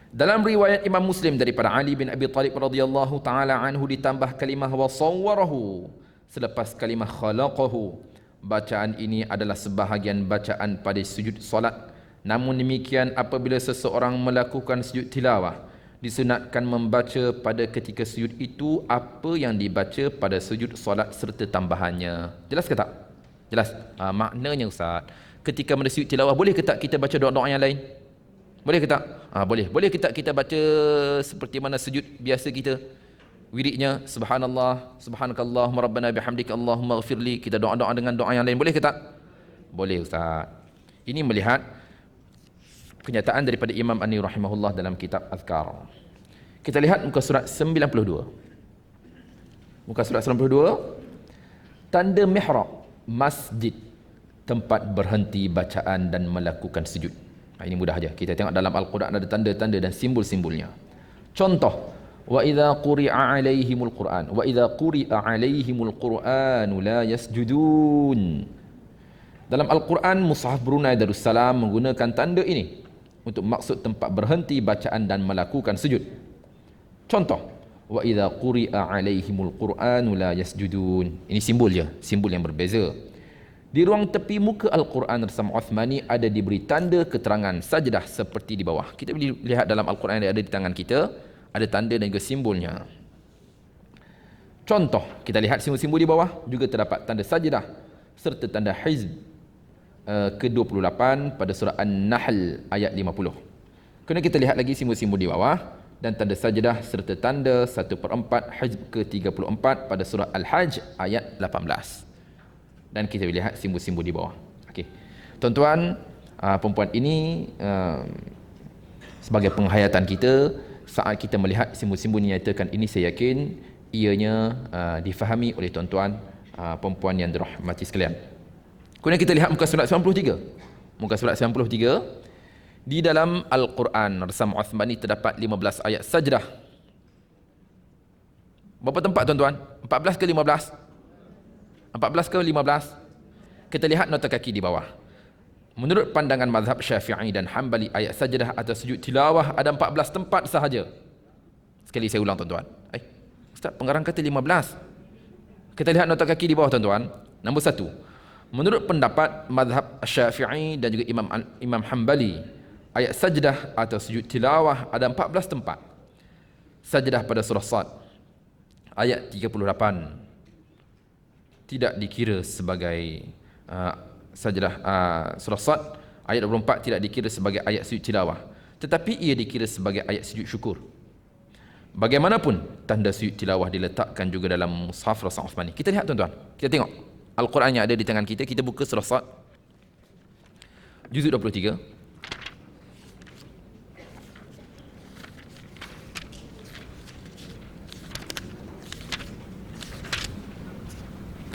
Dalam riwayat Imam Muslim daripada Ali bin Abi Talib radhiyallahu taala anhu ditambah kalimah wasawwarahu selepas kalimah khalaqahu. Bacaan ini adalah sebahagian bacaan pada sujud solat. Namun demikian, apabila seseorang melakukan sujud tilawah, disunatkan membaca pada ketika sujud itu apa yang dibaca pada sujud solat serta tambahannya. Jelas ke tak? Jelas. Maknanya Ustaz, ketika mana sujud tilawah, boleh ke tak kita baca doa-doa yang lain? Boleh ke tak? Boleh. Boleh ke tak kita baca seperti mana sujud biasa kita? Wiridnya subhanallah, subhanakallahumma rabbana bihamdika allahumma ghafirli, kita doa-doa dengan doa yang lain, boleh ke tak? Boleh Ustaz. Ini melihat kenyataan daripada Imam An-Nawawi rahimahullah dalam kitab Azkar. Kita lihat muka surat 92. Muka surat 92, tanda mihrab, masjid, tempat berhenti bacaan dan melakukan sujud. Ini mudah aja. Kita tengok dalam Al-Quran ada tanda-tanda dan simbol-simbolnya. Contoh, wa idza quri'a 'alaihimul Qur'an la yasjudun. Dalam Al-Quran, Mushaf Brunei Darussalam menggunakan tanda ini untuk maksud tempat berhenti bacaan dan melakukan sujud. Contoh, wa idza quri'a 'alaihimul Qur'anu la yasjudun. Ini simbol je, simbol yang berbeza. Di ruang tepi muka Al-Quran Rasam Uthmani ada diberi tanda keterangan sajdah seperti di bawah. Kita boleh lihat dalam Al-Quran yang ada di tangan kita, ada tanda dan juga simbolnya. Contoh, kita lihat simbol-simbol di bawah, juga terdapat tanda sajdah serta tanda hizb ke-28 pada surah An-Nahl ayat 50. Kemudian kita lihat lagi simbol-simbol di bawah dan tanda sajdah serta tanda 1/4 hizb ke-34 pada surah Al-Hajj ayat 18. Dan kita lihat simbol-simbol di bawah. Okey. Tuan-tuan, perempuan ini sebagai penghayatan kita, saat kita melihat simbol-simbol menyatakan ini, saya yakin ianya difahami oleh tuan-tuan perempuan yang dirahmati sekalian. Kemudian kita lihat muka surat 93. Muka surat 93, di dalam Al-Quran Rasam Uthmani terdapat 15 ayat sajdah. Berapa tempat tuan-tuan? 14 ke 15? 14 ke 15? Kita lihat nota kaki di bawah. Menurut pandangan mazhab Syafi'i dan Hanbali, ayat sajdah atau sujud tilawah ada 14 tempat sahaja. Sekali saya ulang tuan-tuan. Ustaz, pengarang kata 15. Kita lihat nota kaki di bawah tuan-tuan. Nombor 1. Menurut pendapat mazhab Syafi'i dan juga Imam Hanbali, ayat sajdah atau sujud tilawah ada 14 tempat. Sajdah pada surah Sad ayat 38 tidak dikira sebagai sajdah. Surah Sad ayat 24 tidak dikira sebagai ayat sujud tilawah, tetapi ia dikira sebagai ayat sujud syukur. Bagaimanapun, tanda sujud tilawah diletakkan juga dalam Mushaf Rasam Uthmani. Kita lihat tuan-tuan, kita tengok Al-Quran yang ada di tangan kita. Kita buka surah Sad juzuk 23.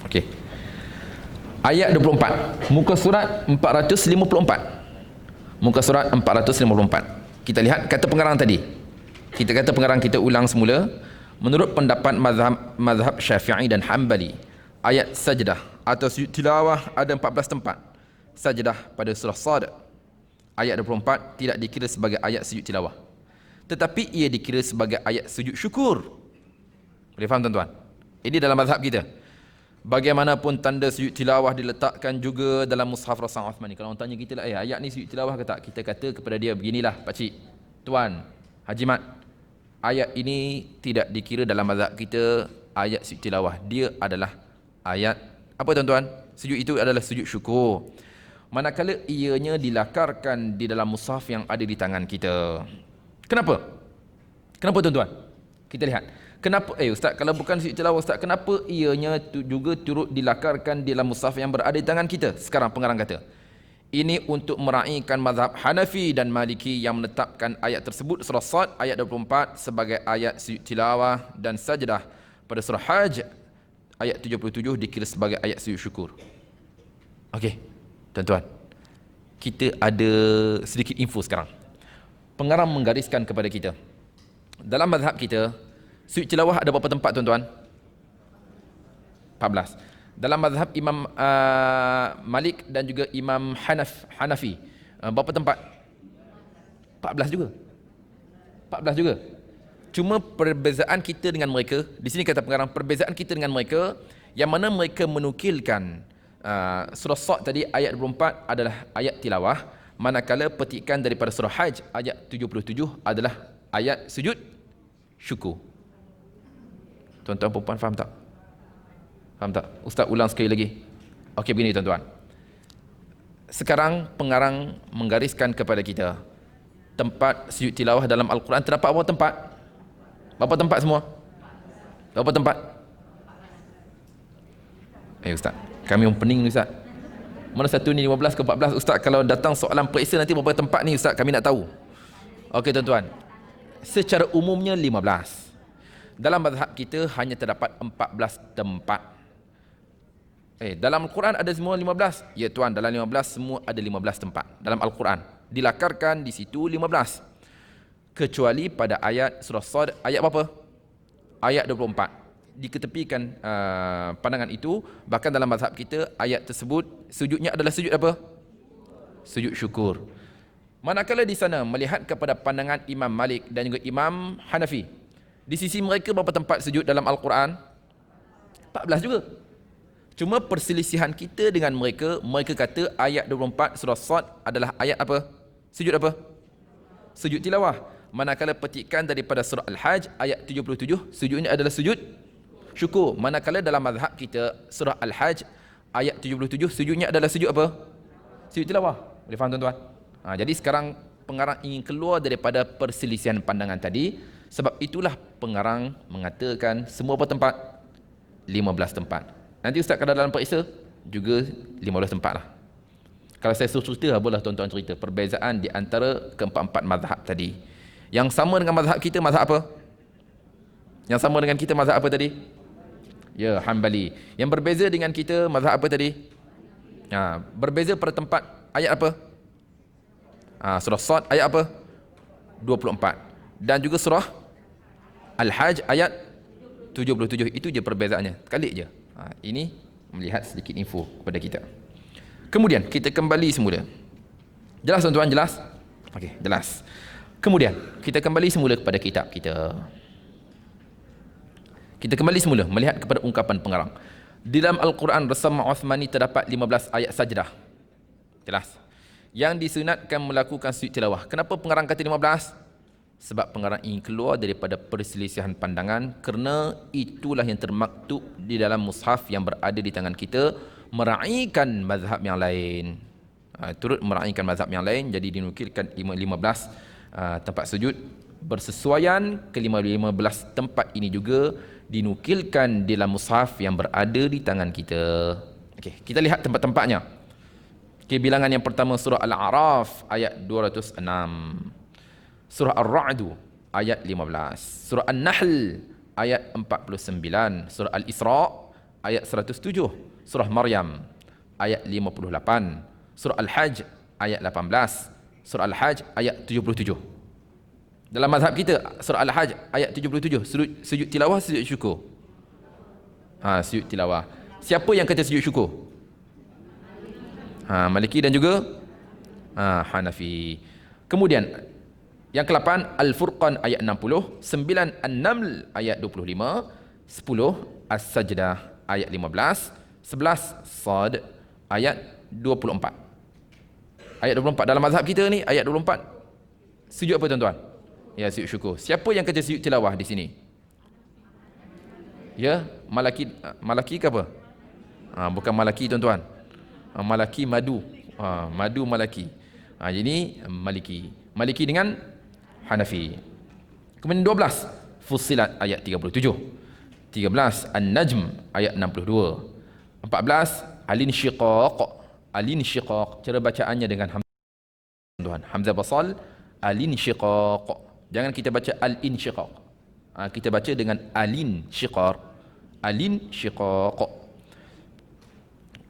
Okey. Ayat 24. Muka surat 454. Muka surat 454. Kita lihat kata pengarang tadi. Kita kata pengarang kita ulang semula. Menurut pendapat mazhab Syafi'i dan Hanbali, ayat sajdah atau sujud tilawah ada 14 tempat. Sajdah pada surah Sad ayat 24 tidak dikira sebagai ayat sujud tilawah, tetapi ia dikira sebagai ayat sujud syukur. Boleh faham tuan-tuan? Ini dalam mazhab kita. Bagaimanapun, tanda sujud tilawah diletakkan juga dalam Mushaf Rasam Uthmani. Kalau orang tanya kita lah, ayat ni sujud tilawah ke tak? Kita kata kepada dia, beginilah pakcik, tuan, Haji Mat, ayat ini tidak dikira dalam mazhab kita ayat sujud tilawah. Dia adalah ayat apa tuan-tuan? Sujud itu adalah sujud syukur. Manakala ianya dilakarkan di dalam mushaf yang ada di tangan kita. Kenapa? Kenapa tuan-tuan? Kita lihat. Kenapa? Ustaz, kalau bukan sujud tilawah Ustaz, kenapa ianya juga turut dilakarkan di dalam mushaf yang berada di tangan kita? Sekarang pengarang kata, ini untuk meraihkan mazhab Hanafi dan Maliki yang menetapkan ayat tersebut surah Sad ayat 24 sebagai ayat sujud tilawah, dan sajdah pada surah Hajj ayat 77 dikira sebagai ayat sujud syukur. Okey, tuan-tuan, kita ada sedikit info sekarang. Pengarang menggariskan kepada kita, dalam mazhab kita, sujud tilawah ada berapa tempat tuan-tuan? 14. Dalam mazhab Imam Malik dan juga Imam Hanafi, berapa tempat? 14 juga. 14 juga. Cuma perbezaan kita dengan mereka, di sini kata pengarang, perbezaan kita dengan mereka, yang mana mereka menukilkan surah Sad tadi ayat 24 adalah ayat tilawah, manakala petikan daripada surah Hajj ayat 77 adalah ayat sujud syukur. Tuan-tuan perempuan faham tak? Faham tak? Ustaz ulang sekali lagi. Okey, begini tuan-tuan. Sekarang pengarang menggariskan kepada kita tempat sujud tilawah dalam Al-Quran terdapat berapa tempat? Berapa tempat semua? Berapa tempat? Ustaz, kami orang pening ni Ustaz. Mana satu ni 15 ke 14? Ustaz, kalau datang soalan periksa nanti berapa tempat ni Ustaz, kami nak tahu. Okey tuan-tuan, secara umumnya 15. Dalam mazhab kita hanya terdapat 14 tempat. Dalam Al-Quran ada semua 15? Ya tuan, dalam 15 semua ada 15 tempat. Dalam Al-Quran dilakarkan di situ 15. Kecuali pada ayat surah Sad ayat berapa? Ayat 24. diketepikan pandangan itu. Bahkan dalam mazhab kita, ayat tersebut sujudnya adalah sujud apa? Sujud syukur. Manakala di sana melihat kepada pandangan Imam Malik dan juga Imam Hanafi, di sisi mereka berapa tempat sujud dalam Al-Quran? 14 juga. Cuma perselisihan kita dengan mereka, mereka kata ayat 24 surah Sad adalah ayat apa? Sujud apa? Sujud tilawah. Manakala petikan daripada surah Al-Hajj ayat 77, sujudnya adalah sujud syukur. Manakala dalam mazhab kita surah Al-Hajj ayat 77, sujudnya adalah sujud apa? Sujud tilawah. Boleh faham tuan-tuan? Jadi sekarang pengarang ingin keluar daripada perselisihan pandangan tadi. Sebab itulah pengarang mengatakan semua apa tempat? 15 tempat. Nanti Ustaz kalau dalam periksa juga 15 tempat lah. Kalau saya suruh cerita, boleh tuan-tuan cerita perbezaan di antara keempat-empat mazhab tadi. Yang sama dengan mazhab kita, mazhab apa? Yang sama dengan kita, mazhab apa tadi? Ya, Hanbali. Yang berbeza dengan kita, mazhab apa tadi? Berbeza pada tempat ayat apa? Surah Sad ayat apa? 24. Dan juga surah Al-Hajj ayat 77. Itu je perbezaannya. Kalik je. Ini melihat sedikit info kepada kita. Kemudian kita kembali semula. Jelas tuan-tuan, jelas? Okey, jelas. Kemudian kita kembali semula kepada kitab kita. Kita kembali semula melihat kepada ungkapan pengarang. Di dalam Al-Quran Rasam Uthmani terdapat 15 ayat sajdah. Jelas. Yang disunatkan melakukan sujud tilawah. Kenapa pengarang kata 15? Sebab pengarang ingin keluar daripada perselisihan pandangan, kerana itulah yang termaktub di dalam mushaf yang berada di tangan kita, meraihkan mazhab yang lain. Turut meraihkan mazhab yang lain, jadi dinukilkan 15 tempat sujud. Bersesuaian ke-15 tempat ini juga dinukilkan dalam mushaf yang berada di tangan kita. Okey, kita lihat tempat-tempatnya. Okay, bilangan yang pertama surah Al-A'raf ayat 206. Surah Ar-Ra'd ayat 15. Surah An-Nahl ayat 49. Surah Al-Isra ayat 107. Surah Maryam ayat 58. Surah Al-Hajj ayat 18. Surah Al-Hajj ayat 77. Dalam mazhab kita, surah Al-Hajj ayat 77, sujud tilawah, sujud syukur. Sujud tilawah. Siapa yang kata sujud syukur? Maliki dan juga Hanafi. Kemudian yang ke-8 Al-Furqan ayat 60, 9 An-Naml ayat 25, 10 As-Sajdah ayat 15, 11 Sad ayat 24. Ayat 24 dalam mazhab kita ni, ayat 24 sujud apa tuan-tuan? Ya, sujud syukur. Siapa yang kata sujud tilawah di sini? Ya, Malaki ke apa? Bukan Malaki tuan-tuan. Malaki madu. Madu Malaki. Jadi Maliki dengan Hanafi. Kemudian 12 Fussilat ayat 37, 13 An-Najm ayat 62, 14 Al-Insyiqaq. Cara bacaannya dengan Hamzah Basal, Al-Insyiqaq. Jangan kita baca Al-Insyiqaq. Kita baca dengan Al-Insyiqaq.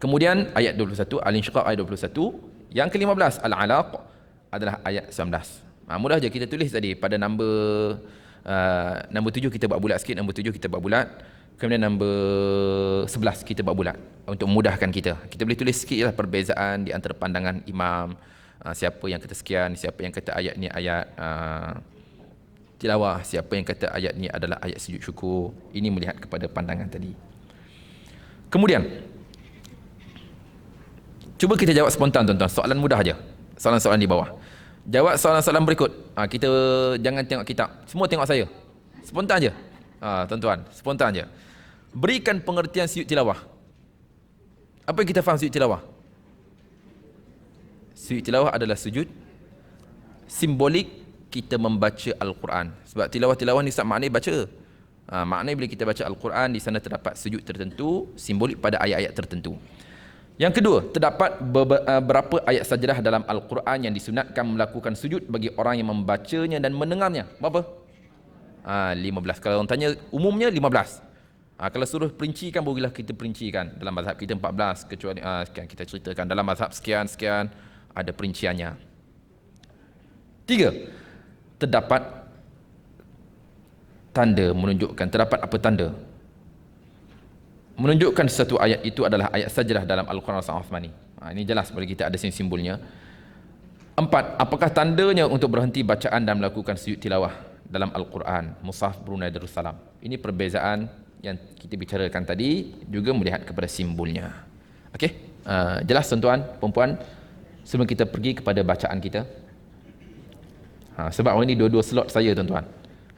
Kemudian ayat 21 Al-Insyiqaq ayat 21. Yang ke-15 Al-Alaq adalah ayat 19. Mudah je kita tulis tadi pada nombor 7 kita buat bulat sikit, nombor 7 kita buat bulat. Kemudian nombor 11 kita buat bulat untuk memudahkan kita. Kita boleh tulis sikit lah perbezaan di antara pandangan imam. Siapa yang kata sekian, siapa yang kata ayat ni ayat tilawah, siapa yang kata ayat ni adalah ayat sujud syukur. Ini melihat kepada pandangan tadi. Kemudian cuba kita jawab spontan tuan-tuan. Soalan mudah aja. Soalan-soalan di bawah. Jawab soalan-soalan berikut. Kita jangan tengok kitab. Semua tengok saya. Spontan aja. Tuan-tuan, spontan aja. Berikan pengertian sujud tilawah. Apa yang kita faham sujud tilawah? Sujud tilawah adalah sujud simbolik kita membaca Al-Quran. Sebab tilawah-tilawah ni Ustaz maknanya baca. Maknanya bila kita baca Al-Quran, di sana terdapat sujud tertentu, simbolik pada ayat-ayat tertentu. Yang kedua, terdapat beberapa ayat sajdah dalam Al-Quran yang disunatkan melakukan sujud bagi orang yang membacanya dan mendengarnya. Berapa? 15. Kalau orang tanya, umumnya 15. Kalau suruh perincikan, barulah kita perincikan. Dalam mazhab kita 14, kecuali sekian kita ceritakan. Dalam mazhab sekian-sekian, ada perinciannya. 3. Terdapat tanda menunjukkan. Terdapat apa tanda? menunjukkan satu ayat itu adalah ayat sajdah dalam Al-Quran Al-Uthmani. Ini jelas bagi kita ada simbolnya. 4. Apakah tandanya untuk berhenti bacaan dan melakukan sujud tilawah dalam Al-Quran Mushaf Brunei Darussalam? Ini perbezaan yang kita bicarakan tadi, juga melihat kepada simbolnya. Okey, jelas tuan-tuan, perempuan, sebelum kita pergi kepada bacaan kita. Sebab hari ini dua-dua slot saya tuan-tuan.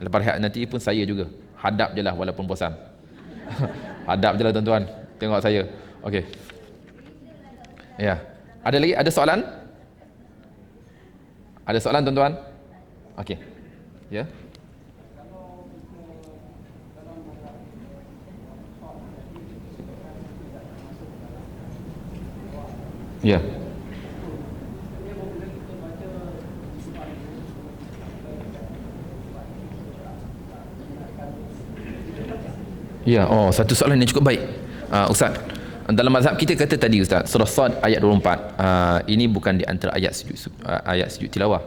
Lepas rehat nanti pun saya juga. Hadap je lah walaupun bosan. Hadap je lah tuan-tuan. Tengok saya. Okey. Ya. Ada lagi? Ada soalan? Ada soalan tuan-tuan? Okey. Ya. Ya. Ya, satu soalan yang cukup baik. Ustaz, dalam mazhab kita kata tadi Ustaz, surah Sad ayat 24. Ini bukan di antara ayat sujud tilawah.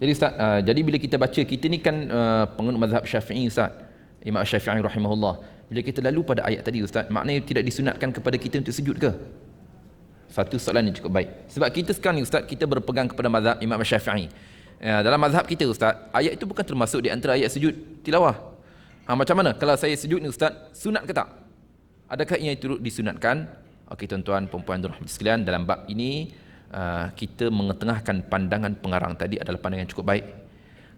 Jadi Ustaz, jadi bila kita baca, kita ni kan penganut mazhab Syafi'i Ustaz. Imam Syafi'i rahimahullah. Bila kita lalu pada ayat tadi Ustaz, maknanya tidak disunatkan kepada kita untuk sujud ke? Satu soalan yang cukup baik. Sebab kita sekarang ni Ustaz, kita berpegang kepada mazhab Imam Syafi'i. Dalam mazhab kita Ustaz, ayat itu bukan termasuk di antara ayat sujud tilawah. Macam mana kalau saya sujud ni Ustaz, sunat ke tak? Adakah ia turut disunatkan? Okey tuan-tuan, perempuan dan rahmat sekalian, dalam bab ini kita mengetengahkan pandangan pengarang tadi adalah pandangan yang cukup baik.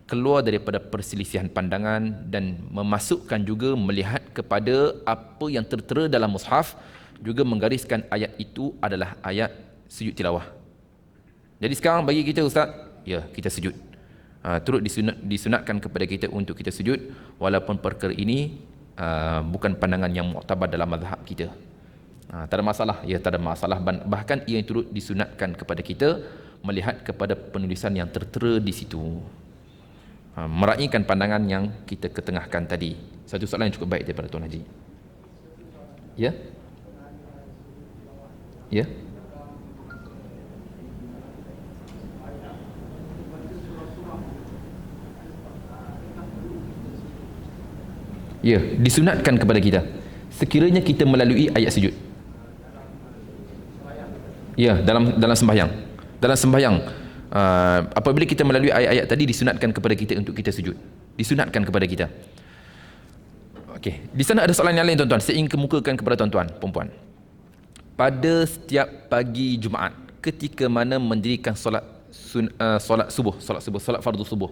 Keluar daripada perselisihan pandangan dan memasukkan juga melihat kepada apa yang tertera dalam mushaf, juga menggariskan ayat itu adalah ayat sujud tilawah. Jadi sekarang bagi kita Ustaz, ya kita sujud. Turut disunatkan kepada kita untuk kita sujud, walaupun perkara ini bukan pandangan yang muktabar dalam mazhab kita. Tak ada masalah, ya tak ada masalah. Bahkan ia turut disunatkan kepada kita melihat kepada penulisan yang tertera di situ, meraihkan pandangan yang kita ketengahkan tadi. Satu soalan yang cukup baik daripada Tuan Haji. Ya? Ya? Ya, disunatkan kepada kita sekiranya kita melalui ayat sujud. Ya, dalam sembahyang. Dalam sembahyang, apabila kita melalui ayat-ayat tadi, disunatkan kepada kita untuk kita sujud. Disunatkan kepada kita. Okey, di sana ada soalan yang lain tuan-tuan. Saya ingin kemukakan kepada tuan-tuan, perempuan. Pada setiap pagi Jumaat, ketika mana mendirikan solat fardu subuh,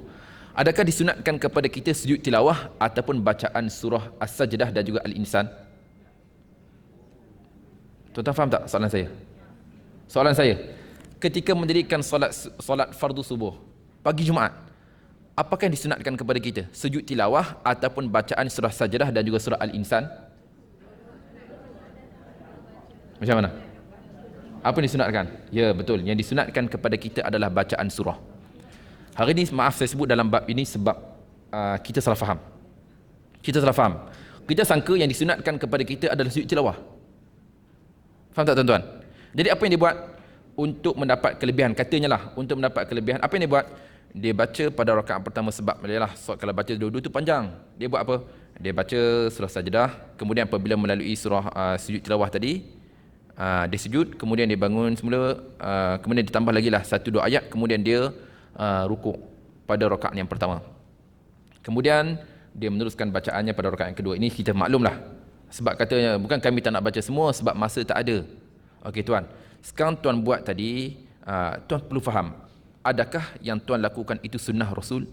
adakah disunatkan kepada kita sujud tilawah ataupun bacaan surah As-Sajdah dan juga Al-Insan? Tuan-tuan faham tak soalan saya? Soalan saya, ketika mendirikan solat fardu subuh pagi Jumaat, apakah yang disunatkan kepada kita? Sujud tilawah ataupun bacaan surah Sajdah dan juga surah Al-Insan? Macam mana? Apa yang disunatkan? Ya, betul. Yang disunatkan kepada kita adalah bacaan surah. Hari ini maaf saya sebut dalam bab ini sebab kita salah faham. Kita salah faham. Kita sangka yang disunatkan kepada kita adalah sujud tilawah. Faham tak tuan-tuan? Jadi apa yang dia buat untuk mendapat kelebihan? Katanya lah untuk mendapat kelebihan. Apa yang dia buat? Dia baca pada rakaat pertama, sebab lah kalau baca dua-dua tu panjang. Dia buat apa? Dia baca surah Sajdah, kemudian apabila melalui surah sujud tilawah tadi, dia sujud, kemudian dia bangun semula, kemudian ditambah lagi lah 1-2 ayat, kemudian dia rukuk pada rakaat yang pertama. Kemudian dia meneruskan bacaannya pada rakaat yang kedua. Ini kita maklumlah. Sebab katanya bukan kami tak nak baca semua sebab masa tak ada. Okey tuan. Sekarang tuan buat tadi, tuan perlu faham, adakah yang tuan lakukan itu sunnah Rasul?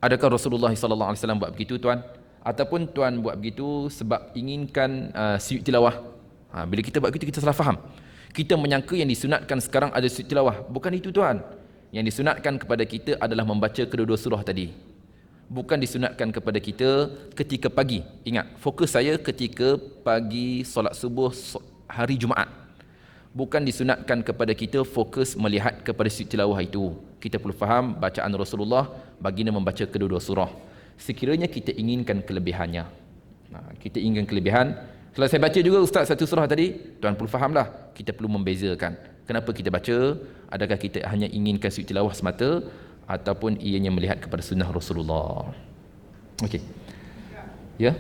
Adakah Rasulullah sallallahu alaihi wasallam buat begitu tuan? Ataupun tuan buat begitu sebab inginkan sujud tilawah? Bila kita buat begitu, kita salah faham. Kita menyangka yang disunatkan sekarang ada sujud tilawah. Bukan itu tuan. Yang disunatkan kepada kita adalah membaca kedua-dua surah tadi. Bukan disunatkan kepada kita ketika pagi. Ingat, fokus saya ketika pagi solat subuh hari Jumaat. Bukan disunatkan kepada kita fokus melihat kepada sujud tilawah itu. Kita perlu faham bacaan Rasulullah baginda membaca kedua-dua surah. Sekiranya kita inginkan kelebihannya. Kita inginkan kelebihan. Kalau saya baca juga Ustaz satu surah tadi, tuan perlu fahamlah, kita perlu membezakan. Kenapa kita baca? Adakah kita hanya inginkan sujud tilawah semata ataupun ianya melihat kepada sunnah Rasulullah? Okey. Ya.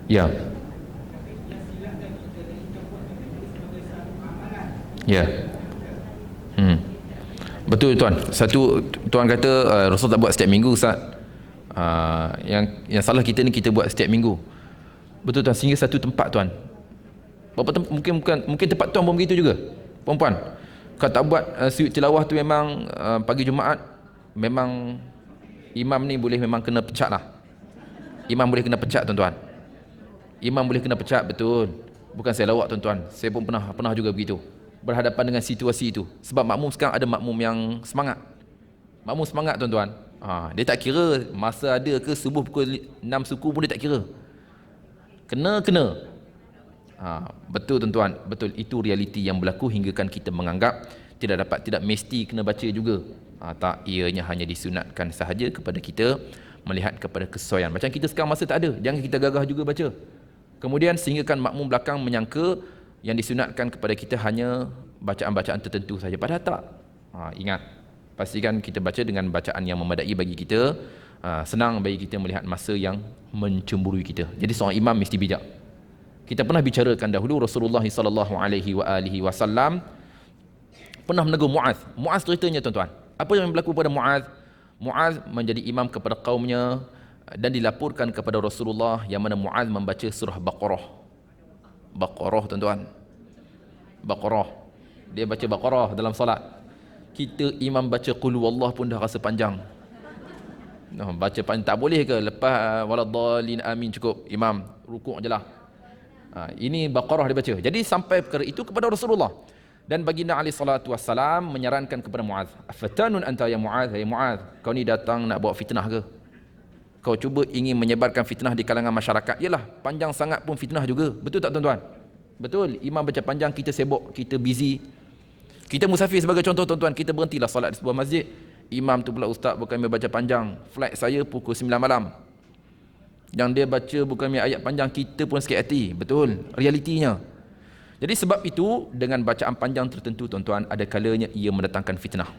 Ya. Ya. Hmm. Betul tuan. Satu tuan kata Rasul tak buat setiap minggu Ustaz. Yang salah kita ni kita buat setiap minggu. Betul tuan, sehingga satu tempat tuan. Mungkin tempat tuan pun begitu juga. Puan-puan. Kalau tak buat sujud tilawah tu memang pagi Jumaat memang imam ni boleh memang kena pecat lah. Imam boleh kena pecat tuan-tuan. Imam boleh kena pecat, betul. Bukan saya lawak tuan-tuan. Saya pun pernah juga begitu. Berhadapan dengan situasi itu. Sebab makmum sekarang ada makmum yang semangat. Makmum semangat tuan-tuan. Dia tak kira masa ada ke subuh pukul 6 suku pun dia tak kira. Kena. Betul tuan-tuan. Betul, itu realiti yang berlaku hinggakan kita menganggap tidak mesti kena baca juga. Tak, ianya hanya disunatkan sahaja kepada kita melihat kepada kesesuaian. Macam kita sekarang masa tak ada, jangan kita gagah juga baca. Kemudian sehinggakan makmum belakang menyangka yang disunatkan kepada kita hanya bacaan-bacaan tertentu saja. Padahal tak. Ingat, pastikan kita baca dengan bacaan yang memadai bagi kita. Senang bagi kita melihat masa yang mencemburui kita. Jadi seorang imam mesti bijak. Kita pernah bicarakan dahulu Rasulullah SAW pernah menegur Muaz. Muaz ceritanya tuan-tuan. Apa yang berlaku pada Muaz? Muaz menjadi imam kepada kaumnya dan dilaporkan kepada Rasulullah yang mana Muaz membaca surah Baqarah. Baqarah tuan-tuan. Baqarah. Dia baca Baqarah dalam solat. Kita imam baca Qul Huwallah pun dah rasa panjang. Baca panjang tak boleh ke? Lepas waladhdallin amin cukup. Imam rukuk je lah. Ini Baqarah dia baca. Jadi sampai perkara itu kepada Rasulullah. Dan baginda alaihi salatu wassalam menyarankan kepada Muaz, "Afatanun anta ya Muaz, hai Muaz, kau ni datang nak bawa fitnah ke? Kau cuba ingin menyebarkan fitnah di kalangan masyarakat. Yalah, panjang sangat pun fitnah juga." Betul tak tuan-tuan? Betul. Imam baca panjang, kita sibuk, kita busy. Kita musafir sebagai contoh tuan-tuan, kita berhentilah solat di sebuah masjid. Imam tu pula ustaz bukan baca panjang. Flight saya pukul 9 malam. Yang dia baca bukan ayat panjang, kita pun sakit hati. Betul, realitinya. Jadi sebab itu dengan bacaan panjang tertentu tuan-tuan, ada kalanya ia mendatangkan fitnah.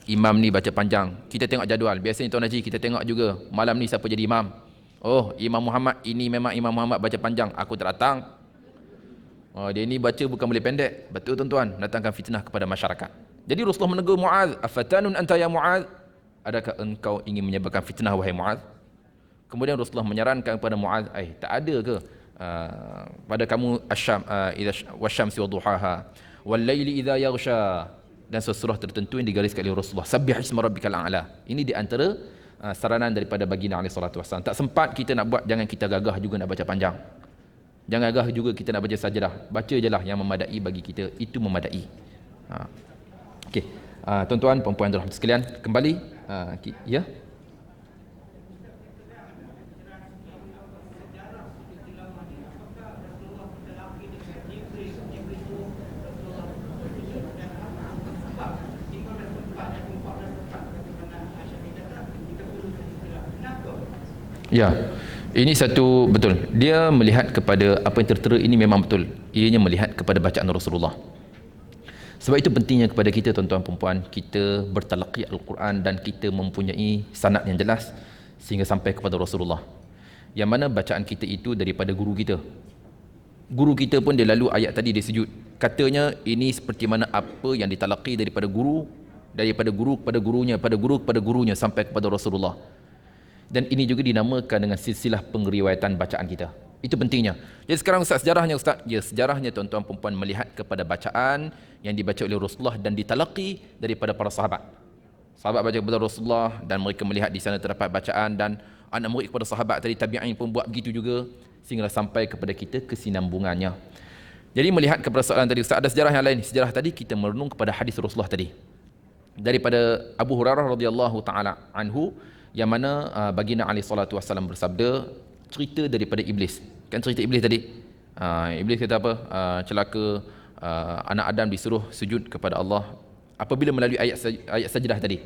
Imam ni baca panjang, kita tengok jadual. Biasanya Tuan Haji kita tengok juga malam ni siapa jadi imam. Oh, Imam Muhammad, ini memang Imam Muhammad baca panjang, aku tak datang. Dia ni baca bukan boleh pendek. Betul tuan-tuan, datangkan fitnah kepada masyarakat. Jadi Rasulullah menegur Muaz, "Afatanun anta ya Muaz?" Adakah engkau ingin menyebarkan fitnah wahai Muaz? Kemudian Rasulullah menyarankan kepada Muaz, tak ada ke pada kamu asyam wasyamsi wadduhaha wal laili idza yaghsha, dan surah tertentu yang digariskan oleh Rasulullah, sabbih isma rabbikal a'la. Ini di antara saranan daripada baginda alaihi salatu wasallam. Tak sempat kita nak buat, jangan kita gagah juga nak baca panjang. Jangan gagah juga kita nak baca sajadah. Baca jelah yang memadai bagi kita, itu memadai. Okey. Tuan-tuan, puan-puan dan rahmat sekalian, kembali ya. Ya, ini satu betul. Dia melihat kepada apa yang tertera ini memang betul. Ianya melihat kepada bacaan Rasulullah. Sebab itu pentingnya kepada kita tuan-tuan perempuan, kita bertalaqi Al-Quran dan kita mempunyai sanad yang jelas sehingga sampai kepada Rasulullah. Yang mana bacaan kita itu daripada guru kita. Guru kita pun dia lalu ayat tadi dia sujud. Katanya ini seperti mana apa yang ditalaqi daripada guru kepada gurunya, pada guru kepada gurunya sampai kepada Rasulullah. Dan ini juga dinamakan dengan silsilah pengriwayatan bacaan kita. Itu pentingnya. Jadi sekarang sejarahnya Ustaz, ya sejarahnya tuan-tuan perempuan melihat kepada bacaan yang dibaca oleh Rasulullah dan ditalaqi daripada para sahabat. Sahabat baca kepada Rasulullah dan mereka melihat di sana terdapat bacaan, dan anak murid kepada sahabat tadi tabi'in pun buat begitu juga sehingga sampai kepada kita kesinambungannya. Jadi melihat kepada soalan tadi Ustaz, ada sejarah yang lain. Sejarah tadi kita merenung kepada hadis Rasulullah tadi. Daripada Abu Hurairah radhiyallahu taala anhu, yang mana baginda alaihi salatu wasallam bersabda, cerita daripada iblis. Kan cerita iblis tadi. Iblis kata apa? Celaka anak Adam disuruh sujud kepada Allah apabila melalui ayat sajdah tadi.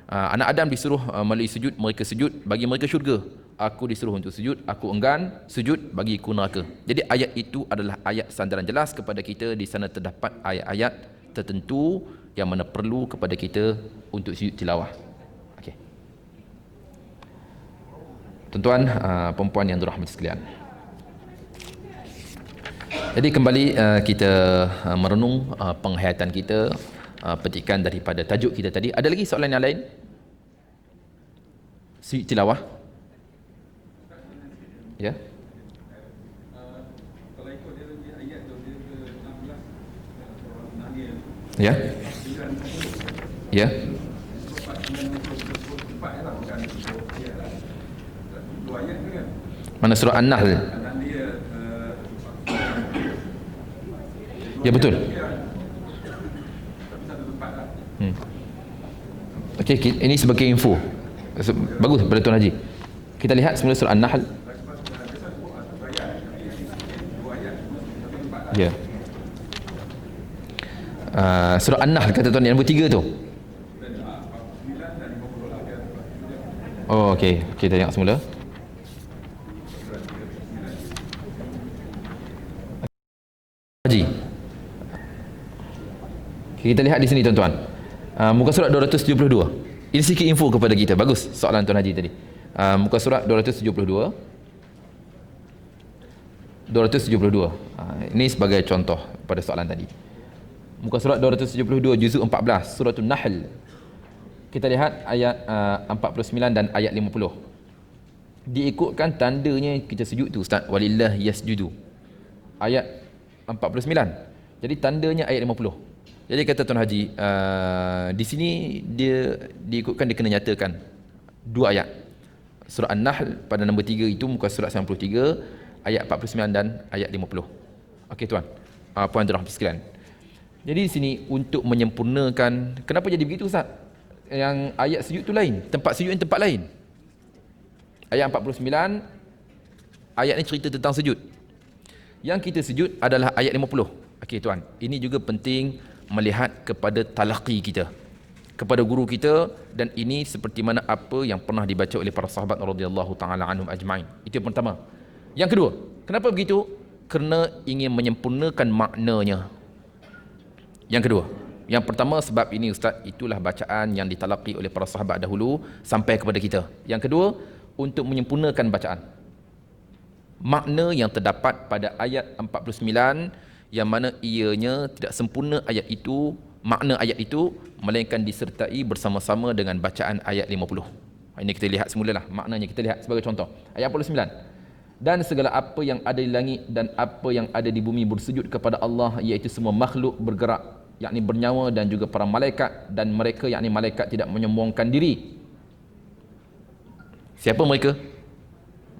Anak Adam disuruh melalui sujud, mereka sujud, bagi mereka syurga. Aku disuruh untuk sujud, aku enggan sujud, bagi aku neraka. Jadi ayat itu adalah ayat sandaran jelas kepada kita. Di sana terdapat ayat-ayat tertentu yang mana perlu kepada kita untuk sujud tilawah. Tuan-tuan, perempuan yang dirahmati sekalian, Jadi kembali kita merenung penghayatan kita, petikan daripada tajuk kita tadi. Ada lagi soalan yang lain? Tilawah? Ya. Ya. Ya. Mana surah An-Nahl? Ya betul. Okey, ini sebagai info. Bagus pada Tuan Haji. Kita lihat semula surah An-Nahl. Ya. Surah An-Nahl kata Tuan yang nombor 3 tu. Oh, okey. Kita tengok semula. Haji. Kita lihat di sini tuan-tuan. Muka surat 272. Ini sikit info kepada kita. Bagus soalan Tuan Haji tadi. Muka surat 272. 272. Ini sebagai contoh pada soalan tadi. Muka surat 272 juzuk 14 surah An-Nahl. Kita lihat ayat 49 dan ayat 50. Diikutkan tandanya kita sujud tu Ustaz. Walillah yasjudu. Ayat 49. Jadi tandanya ayat 50. Jadi kata Tuan Haji, di sini dia diikutkan, dia kena nyatakan dua ayat. Surah An-Nahl pada nombor 3 itu muka surat 93, ayat 49 dan ayat 50. Okey tuan, puan tuan sekalian. Jadi di sini untuk menyempurnakan, kenapa jadi begitu Ustaz? Yang ayat sujud tu lain, tempat sujud yang tempat lain. Ayat 49, ayat ni cerita tentang sujud. Yang kita sujud adalah ayat 50. Okey tuan, ini juga penting melihat kepada talaqi kita, kepada guru kita, dan ini seperti mana apa yang pernah dibaca oleh para sahabat radhiyallahu taala anhum ajma'in. Itu yang pertama. Yang kedua, kenapa begitu? Kerana ingin menyempurnakan maknanya. Yang kedua. Yang pertama sebab ini Ustaz, itulah bacaan yang ditalaqi oleh para sahabat dahulu sampai kepada kita. Yang kedua, untuk menyempurnakan bacaan. Makna yang terdapat pada ayat 49 yang mana ianya tidak sempurna ayat itu, makna ayat itu, melainkan disertai bersama-sama dengan bacaan ayat 50. Ini kita lihat semulalah maknanya, kita lihat sebagai contoh. Ayat 49. Dan segala apa yang ada di langit dan apa yang ada di bumi bersujud kepada Allah, iaitu semua makhluk bergerak, yakni bernyawa, dan juga para malaikat, dan mereka yakni malaikat tidak menyombongkan diri. Siapa mereka?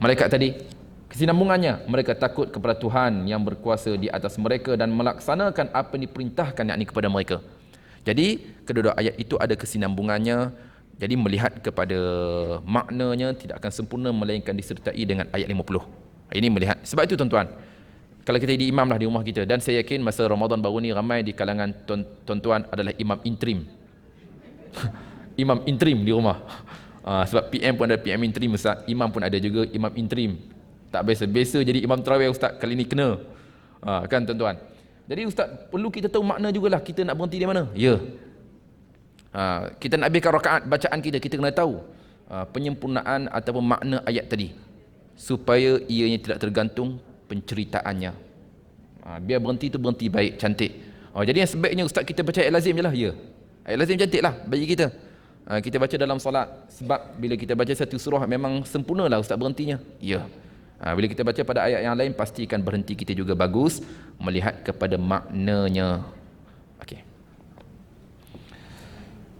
Malaikat tadi. Kesinambungannya, mereka takut kepada Tuhan yang berkuasa di atas mereka dan melaksanakan apa yang diperintahkan yakni kepada mereka. Jadi kedua-dua ayat itu ada kesinambungannya. Jadi melihat kepada maknanya tidak akan sempurna melainkan disertai dengan ayat 50. Ini melihat. Sebab itu tuan-tuan, kalau kita jadi imam lah di rumah kita, dan saya yakin masa Ramadan baru ni ramai di kalangan tuan-tuan adalah imam interim. Imam interim di rumah. Sebab PM pun ada PM interim Ustaz, imam pun ada juga imam interim. Tak biasa-biasa jadi imam tarawih Ustaz, kali ni kena. Kan tuan-tuan. Jadi Ustaz, perlu kita tahu makna jugalah, kita nak berhenti di mana? Ya. Kita nak habiskan rakaat bacaan kita, kita kena tahu penyempurnaan ataupun makna ayat tadi, supaya ianya tidak tergantung penceritaannya. Biar berhenti tu berhenti baik, cantik. Jadi yang sebaiknya Ustaz kita baca ayat lazim je lah. Ya. Ayat lazim cantik lah bagi kita. Kita baca dalam solat, sebab bila kita baca satu surah memang sempurna lah Ustaz berhentinya. Ya. Bila kita baca pada ayat yang lain, pastikan berhenti kita juga bagus, melihat kepada maknanya. Okey.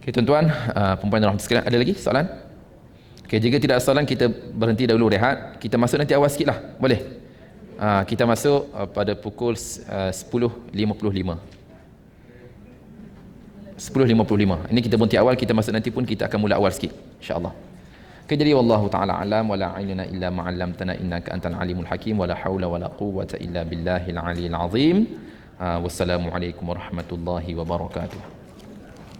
Okey tuan-tuan, perempuan dan rahmat sekalian, ada lagi soalan? Okey, jika tidak ada soalan, kita berhenti dahulu rehat. Kita masuk nanti awal sikit lah, boleh? Kita masuk pada pukul 10.55. 10.55. Ini kita berhenti awal, kita masuk nanti pun kita akan mula awal sikit, insya-Allah. Okay, jadi wallahu taala alam wala ilna illa ma 'allamtana innaka antal alimul hakim wala haula wala quwwata illa billahil aliyil azim. Wassalamu alaikum warahmatullahi wabarakatuh.